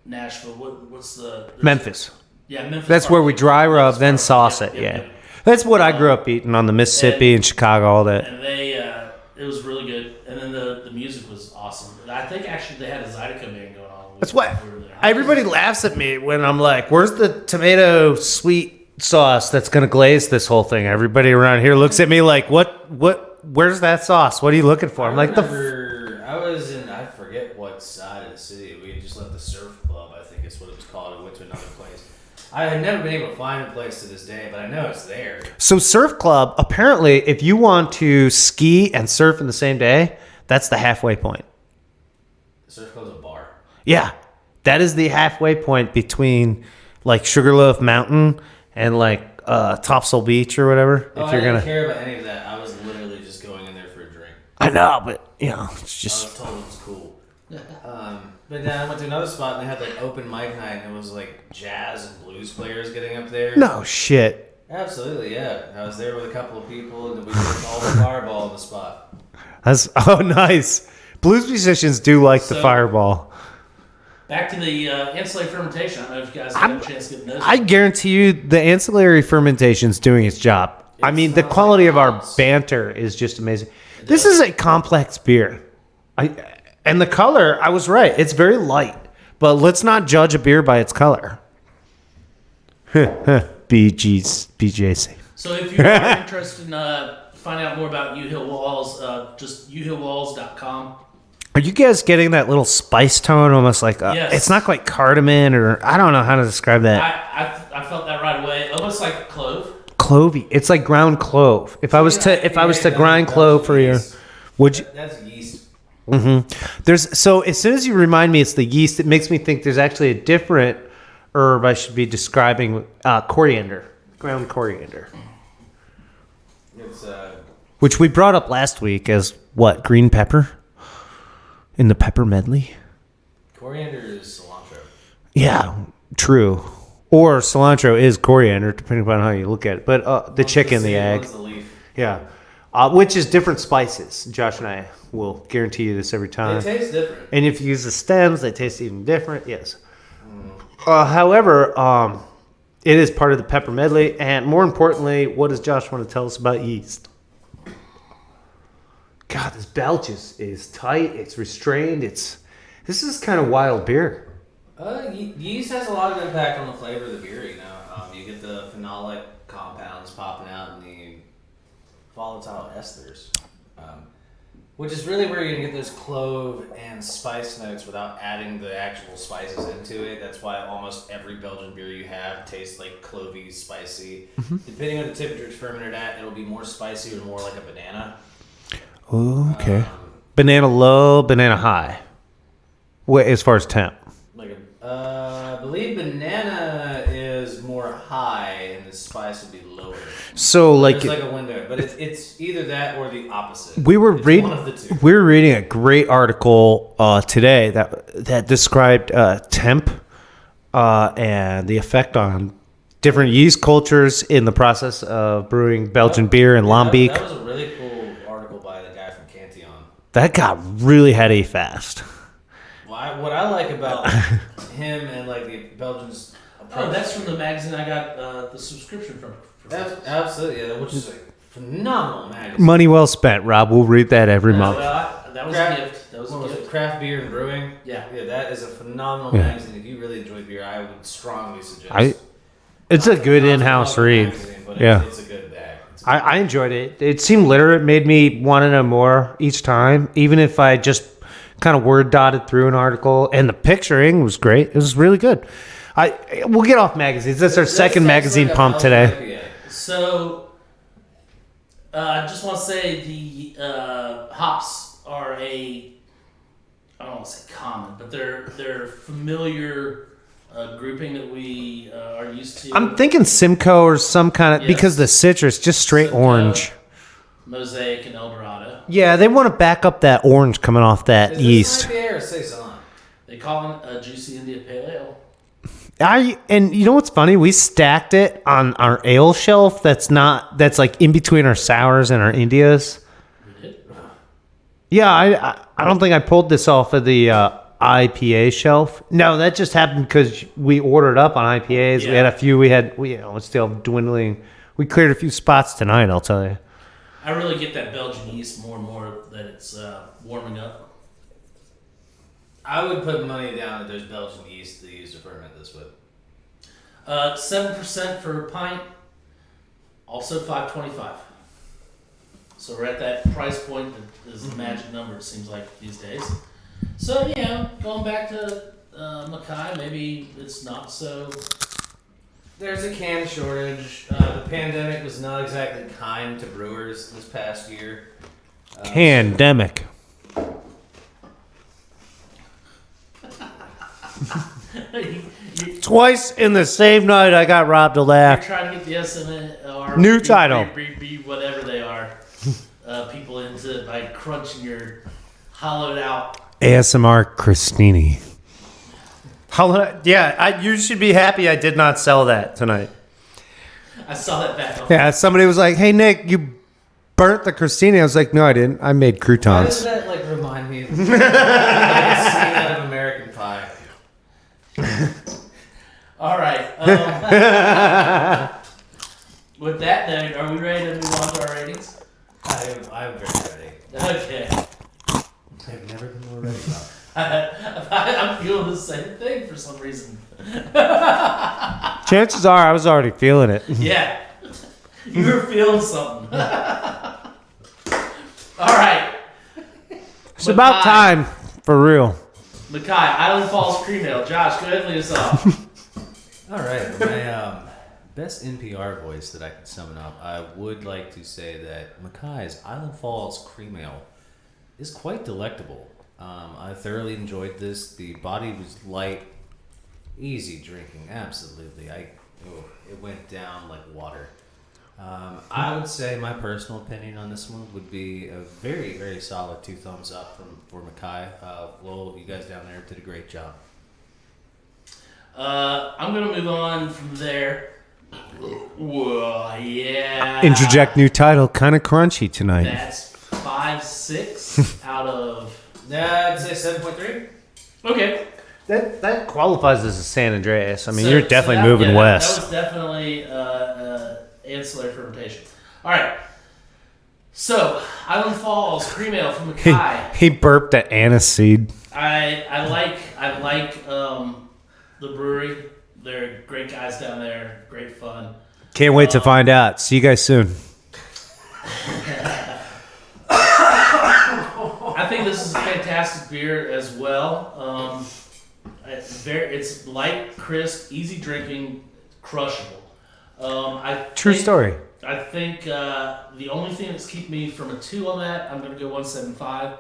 Nashville? What's the Memphis. Yeah, Memphis. That's where we barbecue. dry rub, Memphis then barbecue. sauce it. Yep, Yeah. yep. That's what I grew up eating on the Mississippi and Chicago, all that. And they it was really good, and then the music was awesome. I think actually they had a Zydeco band going on. That's what we were there. everybody laughs at me when I'm like, "Where's the tomato sweet sauce that's gonna glaze this whole thing?" Everybody around here looks at me like, "What? Where's that sauce? What are you looking for?" I'm like, I was in, I forget what side of the city. We had just left the surf club, I think is what it was called. I went to another place. I had never been able to find a place to this day, but I know it's there. So surf club, apparently, if you want to ski and surf in the same day, that's the halfway point. The surf club's a bar. Yeah, that is the halfway point between like Sugarloaf Mountain and like Topsail Beach or whatever. Oh, if I you're didn't gonna, care about any of that. I was literally just going in there for a drink. I know, but it's I just was told it was cool. But then I went to another spot and they had like open mic night and it was like jazz and blues players getting up there. no shit. Absolutely, yeah. I was there with a couple of people and we did all the fireball on the spot. That's nice. Blues musicians do like the So- fireball. Back to the ancillary fermentation. I don't know if you guys had a chance to get those. I guarantee you, the ancillary fermentation's doing its job. I mean, the sounds quality like of our hops. banter is just amazing. This is a complex beer. And the color, I was right. It's very light. But let's not judge a beer by its color. BJC. So if you are interested in finding out more about U Hill Walls, just uhillwalls.com. Are you guys getting that little spice tone, almost like Yes. it's not quite cardamom, or I don't know how to describe that. I felt that right away, almost like clove. Clovey. It's like ground clove. If I was to grind clove for you, would you? That's yeast. There's so as soon as you remind me it's the yeast, it makes me think there's actually a different herb I should be describing. Coriander, ground coriander, It's which we brought up last week as what, green pepper in the pepper medley. coriander is cilantro. Yeah, true. Or cilantro is coriander, depending upon how you look at it. But the One's chicken, the seed, egg, one's the leaf. yeah, which is different spices. Josh and I will guarantee you this every time. They taste different. And if you use the stems, they taste even different. Yes. However, It is part of the pepper medley. And more importantly, what does Josh want to tell us about yeast? God, this belch is tight. It's restrained. This is kind of wild beer. Yeast has a lot of impact on the flavor of the beer. You get the phenolic compounds popping out in the volatile esters, which is really where you're gonna get those clove and spice notes without adding the actual spices into it. That's why almost every Belgian beer you have tastes like clovey, spicy. Depending on the temperature it's fermented at, it'll be more spicy or more like a banana. Oh, okay. Banana low, banana high. What as far as temp? I believe banana is more high and the spice would be lower. So There's like a window, but it's either that or the opposite. We were reading. One of the two. We were reading a great article today that described temp and the effect on different yeast cultures in the process of brewing Belgian beer in Lambic. That was a really cool article by the guy from Cantillon. That got really heady fast. Well, what I like about him and like the Belgians. Oh, that's from the magazine I got the subscription from. Absolutely, yeah, which is a phenomenal magazine. Money well spent, Rob. We'll read that every month. That was a gift. That was a gift. Craft beer and brewing. Yeah, that is a phenomenal magazine. If you really enjoy beer, I would strongly suggest. It's a good in-house read. Yeah. It's a good bag. I enjoyed it. It seemed literate. It made me want to know more each time, even if I just kind of word dotted through an article. And the picturing was great. It was really good. We'll get off magazines. That's our second magazine pump today. So, I just want to say the hops are I don't want to say common, but they're familiar grouping that we are used to. I'm thinking Simcoe or some kind of, because the citrus, just straight Simcoe, orange. Mosaic, and Eldorado. Yeah, they want to back up that orange coming off that yeast. Is this IPA or Saison? They call it a Juicy India Pale Ale. And you know what's funny? We stacked it on our ale shelf. That's like in between our sours and our Indias. We did? Yeah, I don't think I pulled this off of the IPA shelf. No, that just happened because we ordered up on IPAs. Yeah. We had a few. It's still dwindling. We cleared a few spots tonight, I'll tell you. I really get that Belgian yeast more and more that it's warming up. I would put money down that there's Belgian yeast they use to ferment this with. 7% for a pint, also $5.25. So we're at that price point that is the magic number, it seems like, these days. So, going back to Mackay, maybe it's not so... There's a can shortage. The pandemic was not exactly kind to brewers this past year. Pandemic. Twice in the same night, I got Rob to You're laugh. trying to get the SMR, New title. whatever they are, people into by crunching your hollowed out. ASMR Christini. Yeah, you should be happy I did not sell that tonight. I saw that back on. Yeah, somebody was like, "Hey Nick, you burnt the Christini." I was like, "No, I didn't. I made Why croutons." does that remind me of like a scene out of American Pie? All right. With that note, are we ready to move on to our ratings? I'm very ready. Okay. I've never been more ready about it. I'm feeling the same thing for some reason. Chances are I was already feeling it. Yeah. You were feeling something. All right. It's about time, for real. Mackay, Island Falls Cream Ale. Josh, go ahead and lead us off. All right, my best NPR voice that I can summon up, I would like to say that Mackay's Island Falls Cream Ale is quite delectable. I thoroughly enjoyed this. The body was light, easy drinking, absolutely. It went down like water. I would say my personal opinion on this one would be a very, very solid 2 thumbs up for Mackay. Lowell, you guys down there did a great job. I'm going to move on from there. Whoa, yeah. Interject new title, kind of crunchy tonight. That's 5-6 out of... I'd say 7.3. Okay. That qualifies as a San Andreas. I mean, So- you're so definitely that- moving yeah, west. That was definitely ancillary fermentation. All right. So Island Falls cream ale from Mackay. He burped at aniseed. I like the brewery. They're great guys down there. Great fun. Can't wait to find out. See you guys soon. I think this is a fantastic beer as well. It's light, crisp, easy drinking, crushable. True story. I think the only thing that's keeping me from a 2 on that, I'm going to go 175.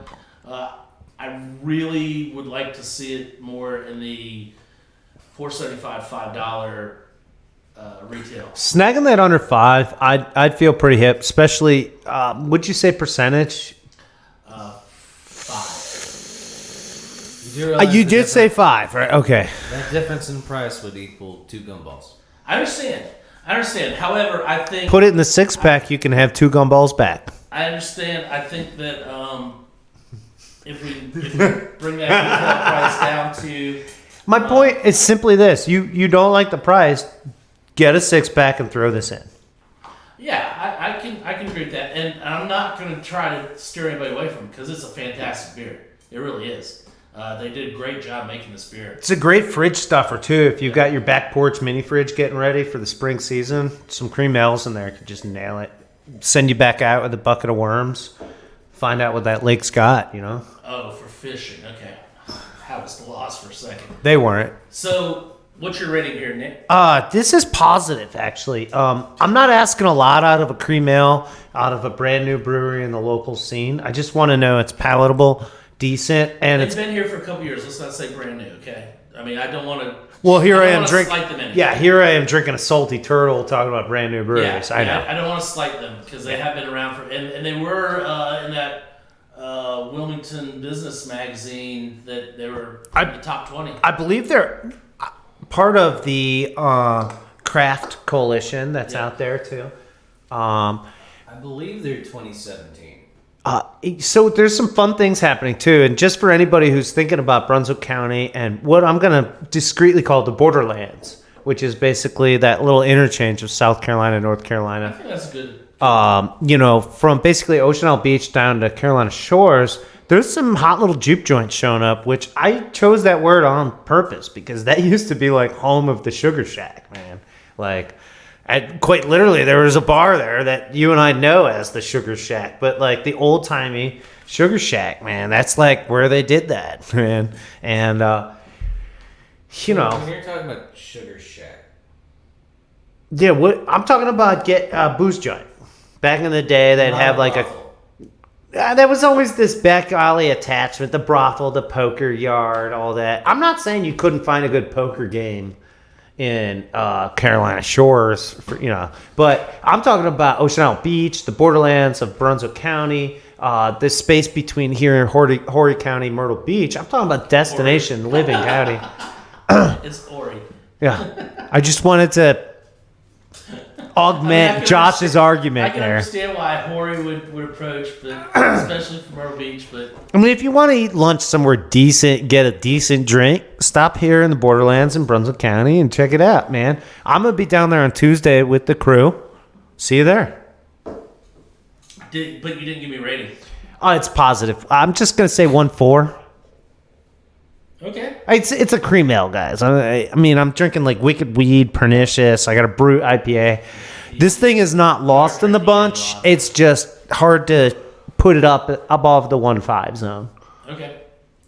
I really would like to see it more in the $4.75, $5 retail. Snagging that under 5, I'd feel pretty hip, especially, would you say percentage? 5. You, do realize You the did say difference- 5, right? Okay. that difference in price would equal 2 gumballs. I understand. However, I think Put it in the 6-pack, you can have 2 gumballs back. I understand. I think that if we bring that retail price down to My point is simply this. You don't like the price, get a 6-pack and throw this in. I can agree with that, and I'm not going to try to steer anybody away from it because it's a fantastic beer. It really is. They did a great job making this beer. It's a great fridge stuffer, too. If you've got your back porch mini fridge getting ready for the spring season, some cream ales in there could just nail it. Send you back out with a bucket of worms. Find out what that lake's got, you know? Oh, for fishing. Okay, I was lost for a second. They weren't. So, what's your rating here, Nick? This is positive, actually. I'm not asking a lot out of a cream ale, out of a brand new brewery in the local scene. I just want to know it's palatable, decent, and It's it's... been here for a couple years. Let's not say brand new, okay? I mean, I don't want to. Well, here I am Slight drinking... them Yeah, here I am drinking a salty turtle talking about brand new breweries. I know. I don't want to slight them because they have been around for, and they were in that Wilmington Business Magazine that they were in the top 20. I believe they're part of the craft coalition that's out there, too. I believe they're 2017. So there's some fun things happening too, and just for anybody who's thinking about Brunswick County and what I'm going to discreetly call the borderlands, which is basically that little interchange of South Carolina and North I Carolina. think that's good. From basically Ocean Isle Beach down to Carolina Shores, there's some hot little juke joints showing up, which I chose that word on purpose because that used to be like home of the Sugar Shack, man. Like, quite literally, there was a bar there that you and I know as the Sugar Shack, but like the old timey Sugar Shack, man, that's like where they did that, man. And When you're talking about Sugar Shack, yeah, what I'm talking about, booze joint. Back in the day, they'd not have like brothel. there was always this back alley attachment, the brothel, the poker yard, all that. I'm not saying you couldn't find a good poker game in Carolina Shores, but I'm talking about Ocean Isle Beach, the borderlands of Brunswick County, the space between here and Horry County, Myrtle Beach. I'm talking about destination living county. It's Ori. Yeah, I just wanted to augment I can Josh's I argument can there. understand why Hori would approach, but especially from Myrtle Beach. But I mean, if you want to eat lunch somewhere decent, get a decent drink, stop here in the borderlands in Brunswick County and check it out, man. I'm going to be down there on Tuesday with the crew. See you there. but you didn't give me a rating. Oh, it's positive. I'm just going to say 1.4. Okay. It's a cream ale, guys. I mean, I'm drinking like Wicked Weed, Pernicious. I got a Brute IPA. This thing is not lost in the bunch. It's just hard to put it up above the 1.5 zone. Okay.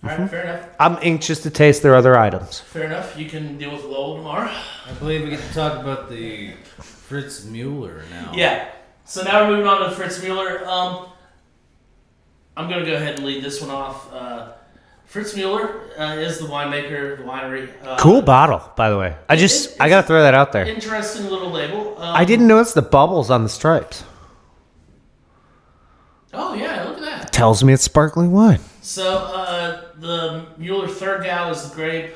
All right. Fair enough. I'm anxious to taste their other items. Fair enough. You can deal with Lowell tomorrow. I believe we get to talk about the Fritz Mueller now. Yeah. So now we're moving on to Fritz Mueller. I'm going to go ahead and lead this one off. Fritz Mueller is the winemaker, the winery. Cool bottle, by the way. I got to throw that out there. Interesting little label. I didn't notice the bubbles on the stripes. Oh, yeah. Look at that. Tells me it's sparkling wine. So the Mueller Third Gal is the grape.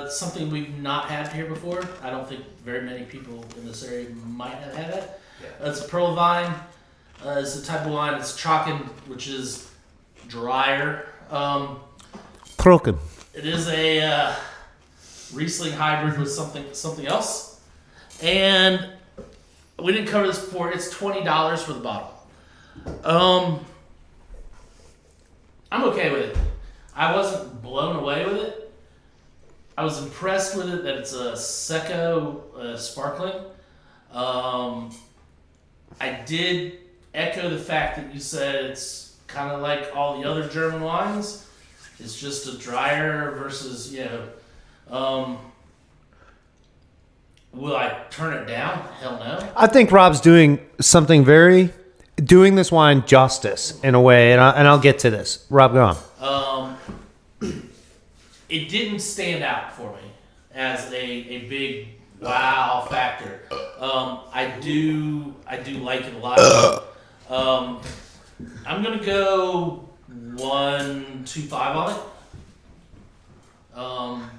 Something we've not had here before. I don't think very many people in this area might have had it. Yeah. It's a pearl vine. It's the type of wine. It's Trocken, which is drier. Kroken. It is a Riesling hybrid with something else. And we didn't cover this before. It's $20 for the bottle. I'm okay with it. I wasn't blown away with it. I was impressed with it that it's a Secco sparkling. I did echo the fact that you said it's kind of like all the other German wines. It's just a drier versus, will I turn it down? Hell no. I think Rob's doing this wine justice in a way, and I'll get to this. Rob, go on. It didn't stand out for me as a big wow factor. I do like it a lot. I'm gonna go 1.25 on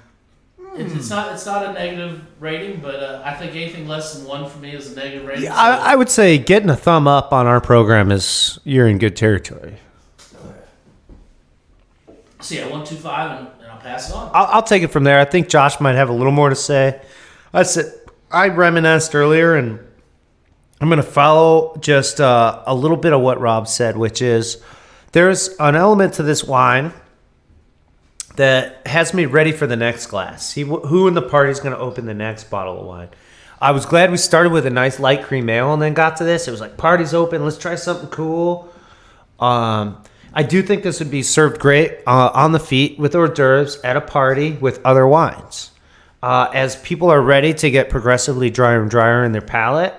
it. It's not a negative rating, but I think anything less than 1 for me is a negative rating. Yeah, I would say getting a thumb up on our program is you're in good territory. So yeah, 1.25 and I'll pass it on. I'll take it from there. I think Josh might have a little more to say. I reminisced earlier, and I'm going to follow just a little bit of what Rob said, which is there's an element to this wine that has me ready for the next glass. Who in the party is going to open the next bottle of wine? I was glad we started with a nice light cream ale and then got to this. It was like, party's open. Let's try something cool. I do think this would be served great on the feet with hors d'oeuvres at a party with other wines. As people are ready to get progressively drier and drier in their palate,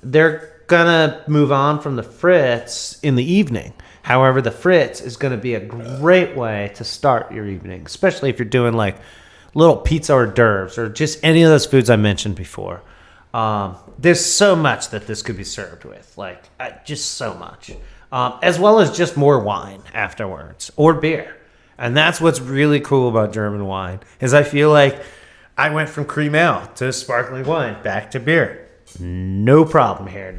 they're going to move on from the Fritz in the evening. However, the Fritz is going to be a great way to start your evening, especially if you're doing like little pizza hors d'oeuvres or just any of those foods I mentioned before. There's so much that this could be served with, just so much. As well as just more wine afterwards or beer. And that's what's really cool about German wine is I feel like I went from cream ale to sparkling wine back to beer. No problem here.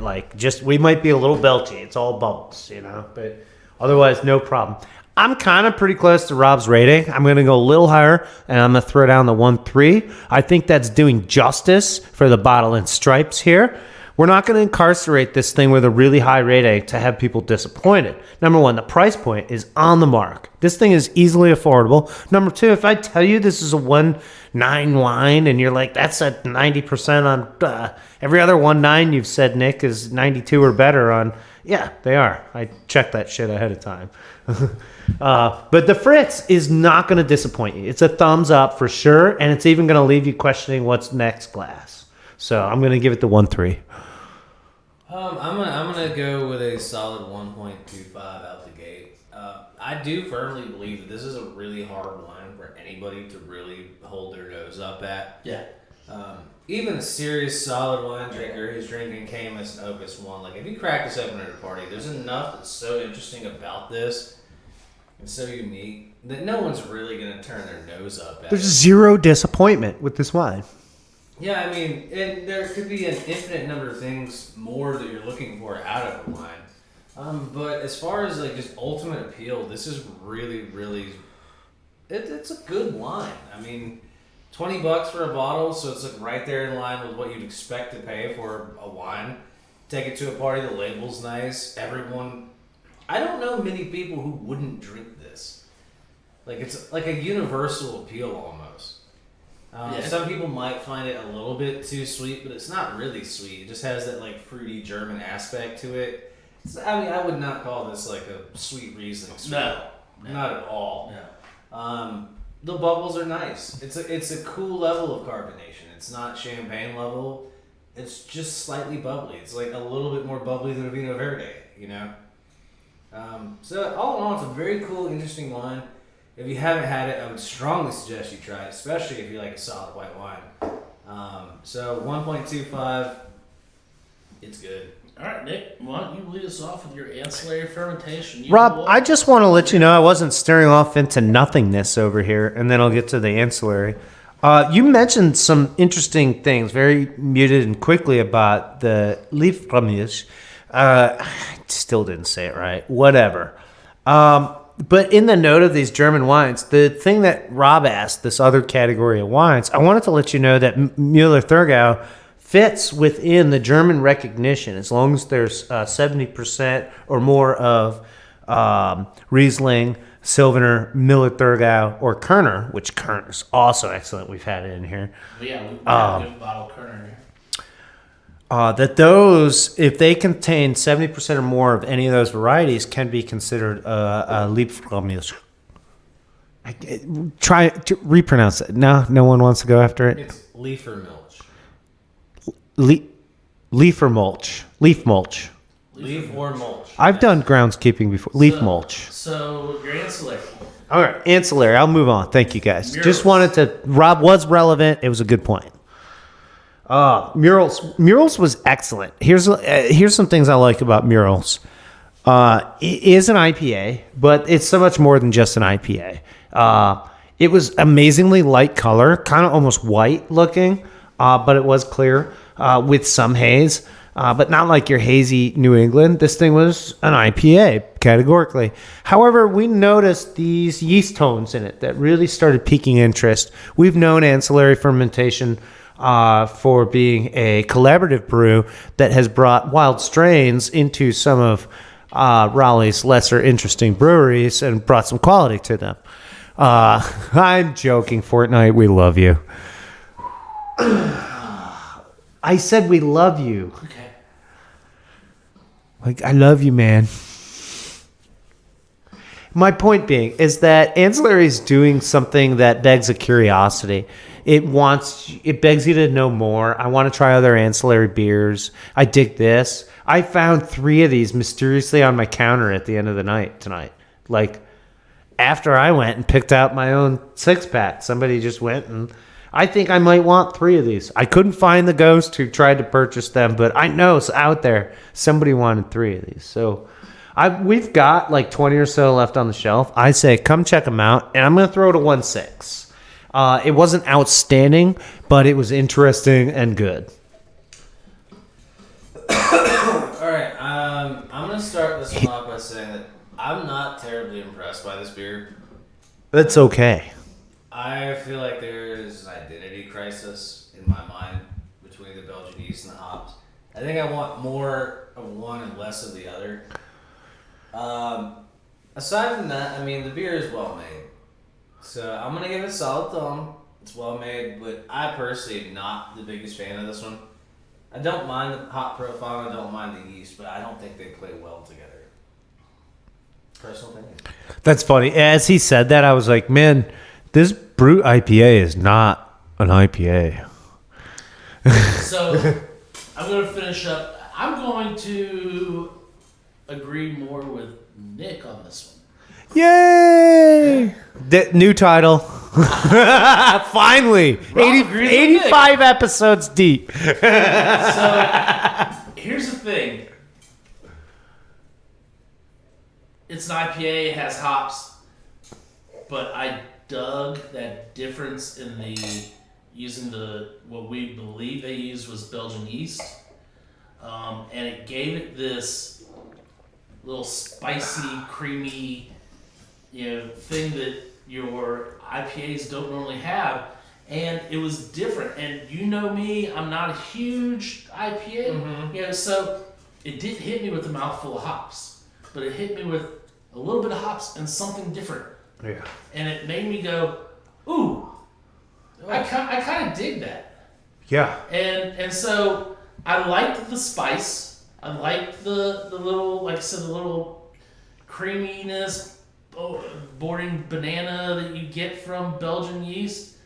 We might be a little belchy. It's all bubbles, but otherwise no problem. I'm kind of pretty close to Rob's rating. I'm going to go a little higher, and I'm going to throw down the 1.3. I think that's doing justice for the bottle and stripes here. We're not going to incarcerate this thing with a really high rating to have people disappointed. Number one, the price point is on the mark. This thing is easily affordable. Number two, if I tell you this is a 1.9 wine and you're like, that's at 90% on every other 1.9 you've said, Nick, is 92 or better on. Yeah, they are. I checked that shit ahead of time. But the Fritz is not going to disappoint you. It's a thumbs up for sure, and it's even going to leave you questioning what's next glass. So I'm going to give it the 1.3. I'm gonna go with a solid 1.25 out the gate. I do firmly believe that this is a really hard wine for anybody to really hold their nose up at. Yeah. Even a serious solid wine drinker who's drinking Caymus and Opus 1, if you crack this open at a party, there's enough that's so interesting about this and so unique that no one's really gonna turn their nose up at There's it. zero disappointment with this wine. Yeah, I mean, there could be an infinite number of things more that you're looking for out of a wine. But as far as just ultimate appeal, this is really, really, it's a good wine. I mean, $20 for a bottle, so it's right there in line with what you'd expect to pay for a wine. Take it to a party, the label's nice. I don't know many people who wouldn't drink this. It's like a universal appeal almost. Some people might find it a little bit too sweet, but it's not really sweet. It just has that fruity German aspect to it. I would not call this a sweet Riesling sweet. No. Not at all. No. The bubbles are nice. It's a cool level of carbonation. It's not champagne level. It's just slightly bubbly. It's a little bit more bubbly than a Vino Verde, So all in all, it's a very cool, interesting wine. If you haven't had it, I would strongly suggest you try it, especially if you like a solid white wine. So 1.25, it's good. All right, Nick, why don't you lead us off with your ancillary fermentation? Rob, I just want to let you know I wasn't staring off into nothingness over here, and then I'll get to the ancillary. You mentioned some interesting things, very muted and quickly, about the leaf fromage. I still didn't say it right. Whatever. But in the note of these German wines, the thing that Rob asked, this other category of wines, I wanted to let you know that Müller-Thurgau fits within the German recognition as long as there's 70% or more of Riesling, Sylvaner, Müller-Thurgau, or Kerner, which Kerner is also excellent. We've had it in here. But yeah, we got a good bottle of Kerner here. That those, if they contain 70% or more of any of those varieties, can be considered a Liebfraumilch. Try to repronounce it. No one wants to go after it. It's Liefermilch. Leaf mulch. Leaf or mulch. I've done groundskeeping before. Leaf mulch. So your ancillary. All right, ancillary. I'll move on. Thank you, guys. Murals. Just wanted to. Rob was relevant. It was a good point. Murals was excellent. Here's some things I like about Murals. It is an IPA, but it's so much more than just an IPA. It was amazingly light color, kind of almost white looking, but it was clear with some haze, but not like your hazy New England. This thing was an IPA categorically. However, we noticed these yeast tones in it that really started piquing interest. We've known ancillary fermentation for being a collaborative brew that has brought wild strains into some of Raleigh's lesser interesting breweries and brought some quality to them. I'm joking, Fortnite. We love you. I said we love you. Okay. Like, I love you, man. My point being is that ancillary is doing something that begs a curiosity. It begs you to know more. I want to try other ancillary beers. I dig this. I found 3 of these mysteriously on my counter at the end of the night tonight. Like, after I went and picked out my own 6-pack, somebody just went and I think I might want 3 of these. I couldn't find the ghost who tried to purchase them, but I know it's out there somebody wanted 3 of these. So we've got like 20 or so left on the shelf. I say come check them out, and I'm going to throw it a 1.6. It wasn't outstanding, but it was interesting and good. Alright, I'm going to start this one off by saying that I'm not terribly impressed by this beer. That's okay. I feel like there's an identity crisis in my mind between the Belgian yeast and the hops. I think I want more of one and less of the other. Aside from that, I mean, the beer is well made. So I'm going to give it a solid thumb. It's well made, but I personally am not the biggest fan of this one. I don't mind the hop profile, I don't mind the yeast, but I don't think they play well together. Personal opinion. That's funny. As he said that, I was like, man, this Brute IPA is not an IPA. So I'm going to finish up. I'm going to agree more with Nick on this one. Yay! New title. Finally. Rob agrees with 85 episodes deep. So here's the thing. It's an IPA, it has hops, but I dug that difference in the using what we believe they used was Belgian yeast, and it gave it this little spicy, creamy, thing that your IPAs don't normally have, and it was different. And you know me, I'm not a huge IPA, so it didn't hit me with a mouthful of hops, but it hit me with a little bit of hops and something different. Yeah. And it made me go, ooh, I kind of dig that. Yeah. And so I liked the spice. I liked the little, like I said, the little creaminess, bordering banana that you get from Belgian yeast.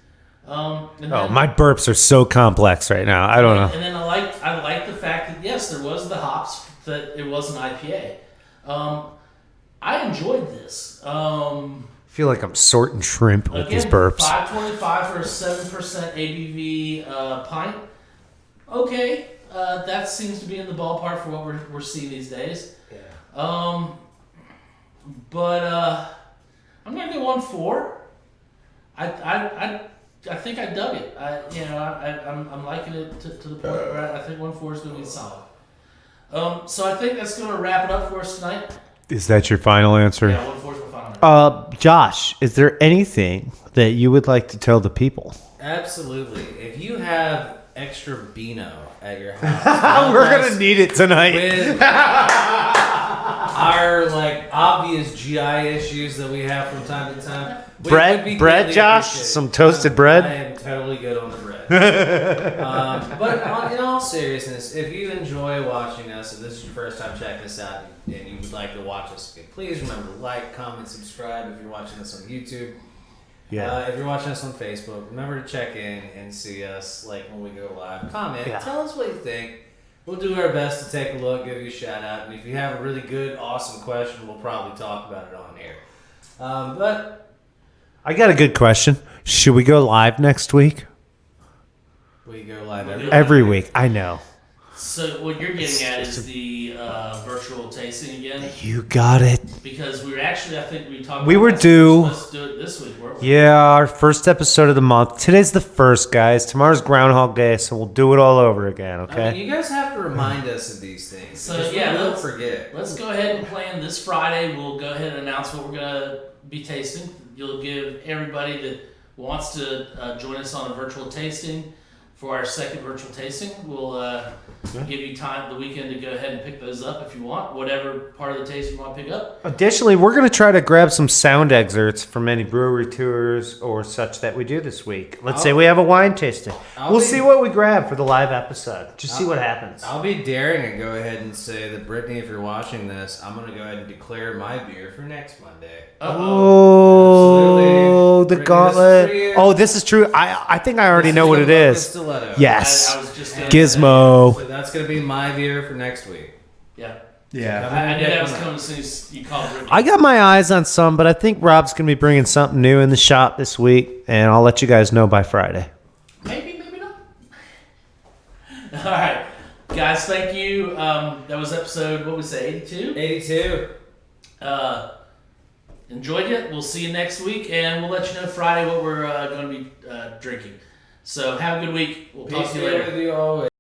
My burps are so complex right now. I don't know. And then I like the fact that yes, there was the hops, that it was an IPA. I enjoyed this. I feel like I'm sorting shrimp with these burps. $5.25 for a 7% ABV pint. Okay, that seems to be in the ballpark for what we're seeing these days. Yeah. But I'm gonna go 1.4. I think I dug it. I'm liking it to the point where I think 1.4 is gonna be solid. So I think that's gonna wrap it up for us tonight. Is that your final answer? Yeah, 1.4 is my final answer. Josh, is there anything that you would like to tell the people? Absolutely. If you have extra Beano at your house, We're gonna need it tonight. with our like obvious GI issues that we have from time to time. We would be Bread, greatly Josh? appreciated. Some toasted bread? I am totally good on the bread. But in all seriousness, if you enjoy watching us, if this is your first time checking us out and you would like to watch us again, please remember to like, comment, subscribe if you're watching this on YouTube. Yeah. If you're watching us on Facebook, remember to check in and see us like when we go live. Comment, Yeah. tell us what you think. We'll do our best to take a look, give you a shout out, and if you have a really good, awesome question, we'll probably talk about it on here. But I got a good question. Should we go live next week? we go live Every week. I know. So what you're getting at is the virtual tasting again, You got it. because we were actually, I think we talked. We about were this. due. We were supposed to do it this week, weren't we? Yeah, our first episode of the month. Today's the first, guys. Tomorrow's Groundhog Day, so we'll do it all over again, I okay? mean, you guys have to remind us of these things. So, because yeah, we will let's- forget. Let's go ahead and plan this Friday. We'll go ahead and announce what we're gonna be tasting. You'll give everybody that wants to join us on a virtual tasting for our second virtual tasting. We'll give you time the weekend to go ahead and pick those up if you want, whatever part of the tasting you want to pick up. Additionally, we're going to try to grab some sound excerpts from any brewery tours or such that we do this week. Let's say we have a wine tasting. I'll We'll be- see what we grab for the live episode. Just see what happens. I'll be daring to go ahead and say that, Brittany, if you're watching this, I'm going to go ahead and declare my beer for next Monday. Oh, Absolutely. the Brittany, gauntlet. this is for you. Oh, this is true. I think I already know what it The is. Stiletto. Yes. I was just gonna Gizmo. So that's going to be my beer for next week. Yeah. Yeah. I knew that was coming as soon as you called Brittany. I got my eyes on some, but I think Rob's going to be bringing something new in the shop this week, and I'll let you guys know by Friday. Maybe, maybe not. All right. Guys, thank you. That was episode, what we say, 82? 82. Enjoyed it. We'll see you next week, and we'll let you know Friday what we're going to be drinking. So have a good week. We'll talk Peace to be you later. with you always.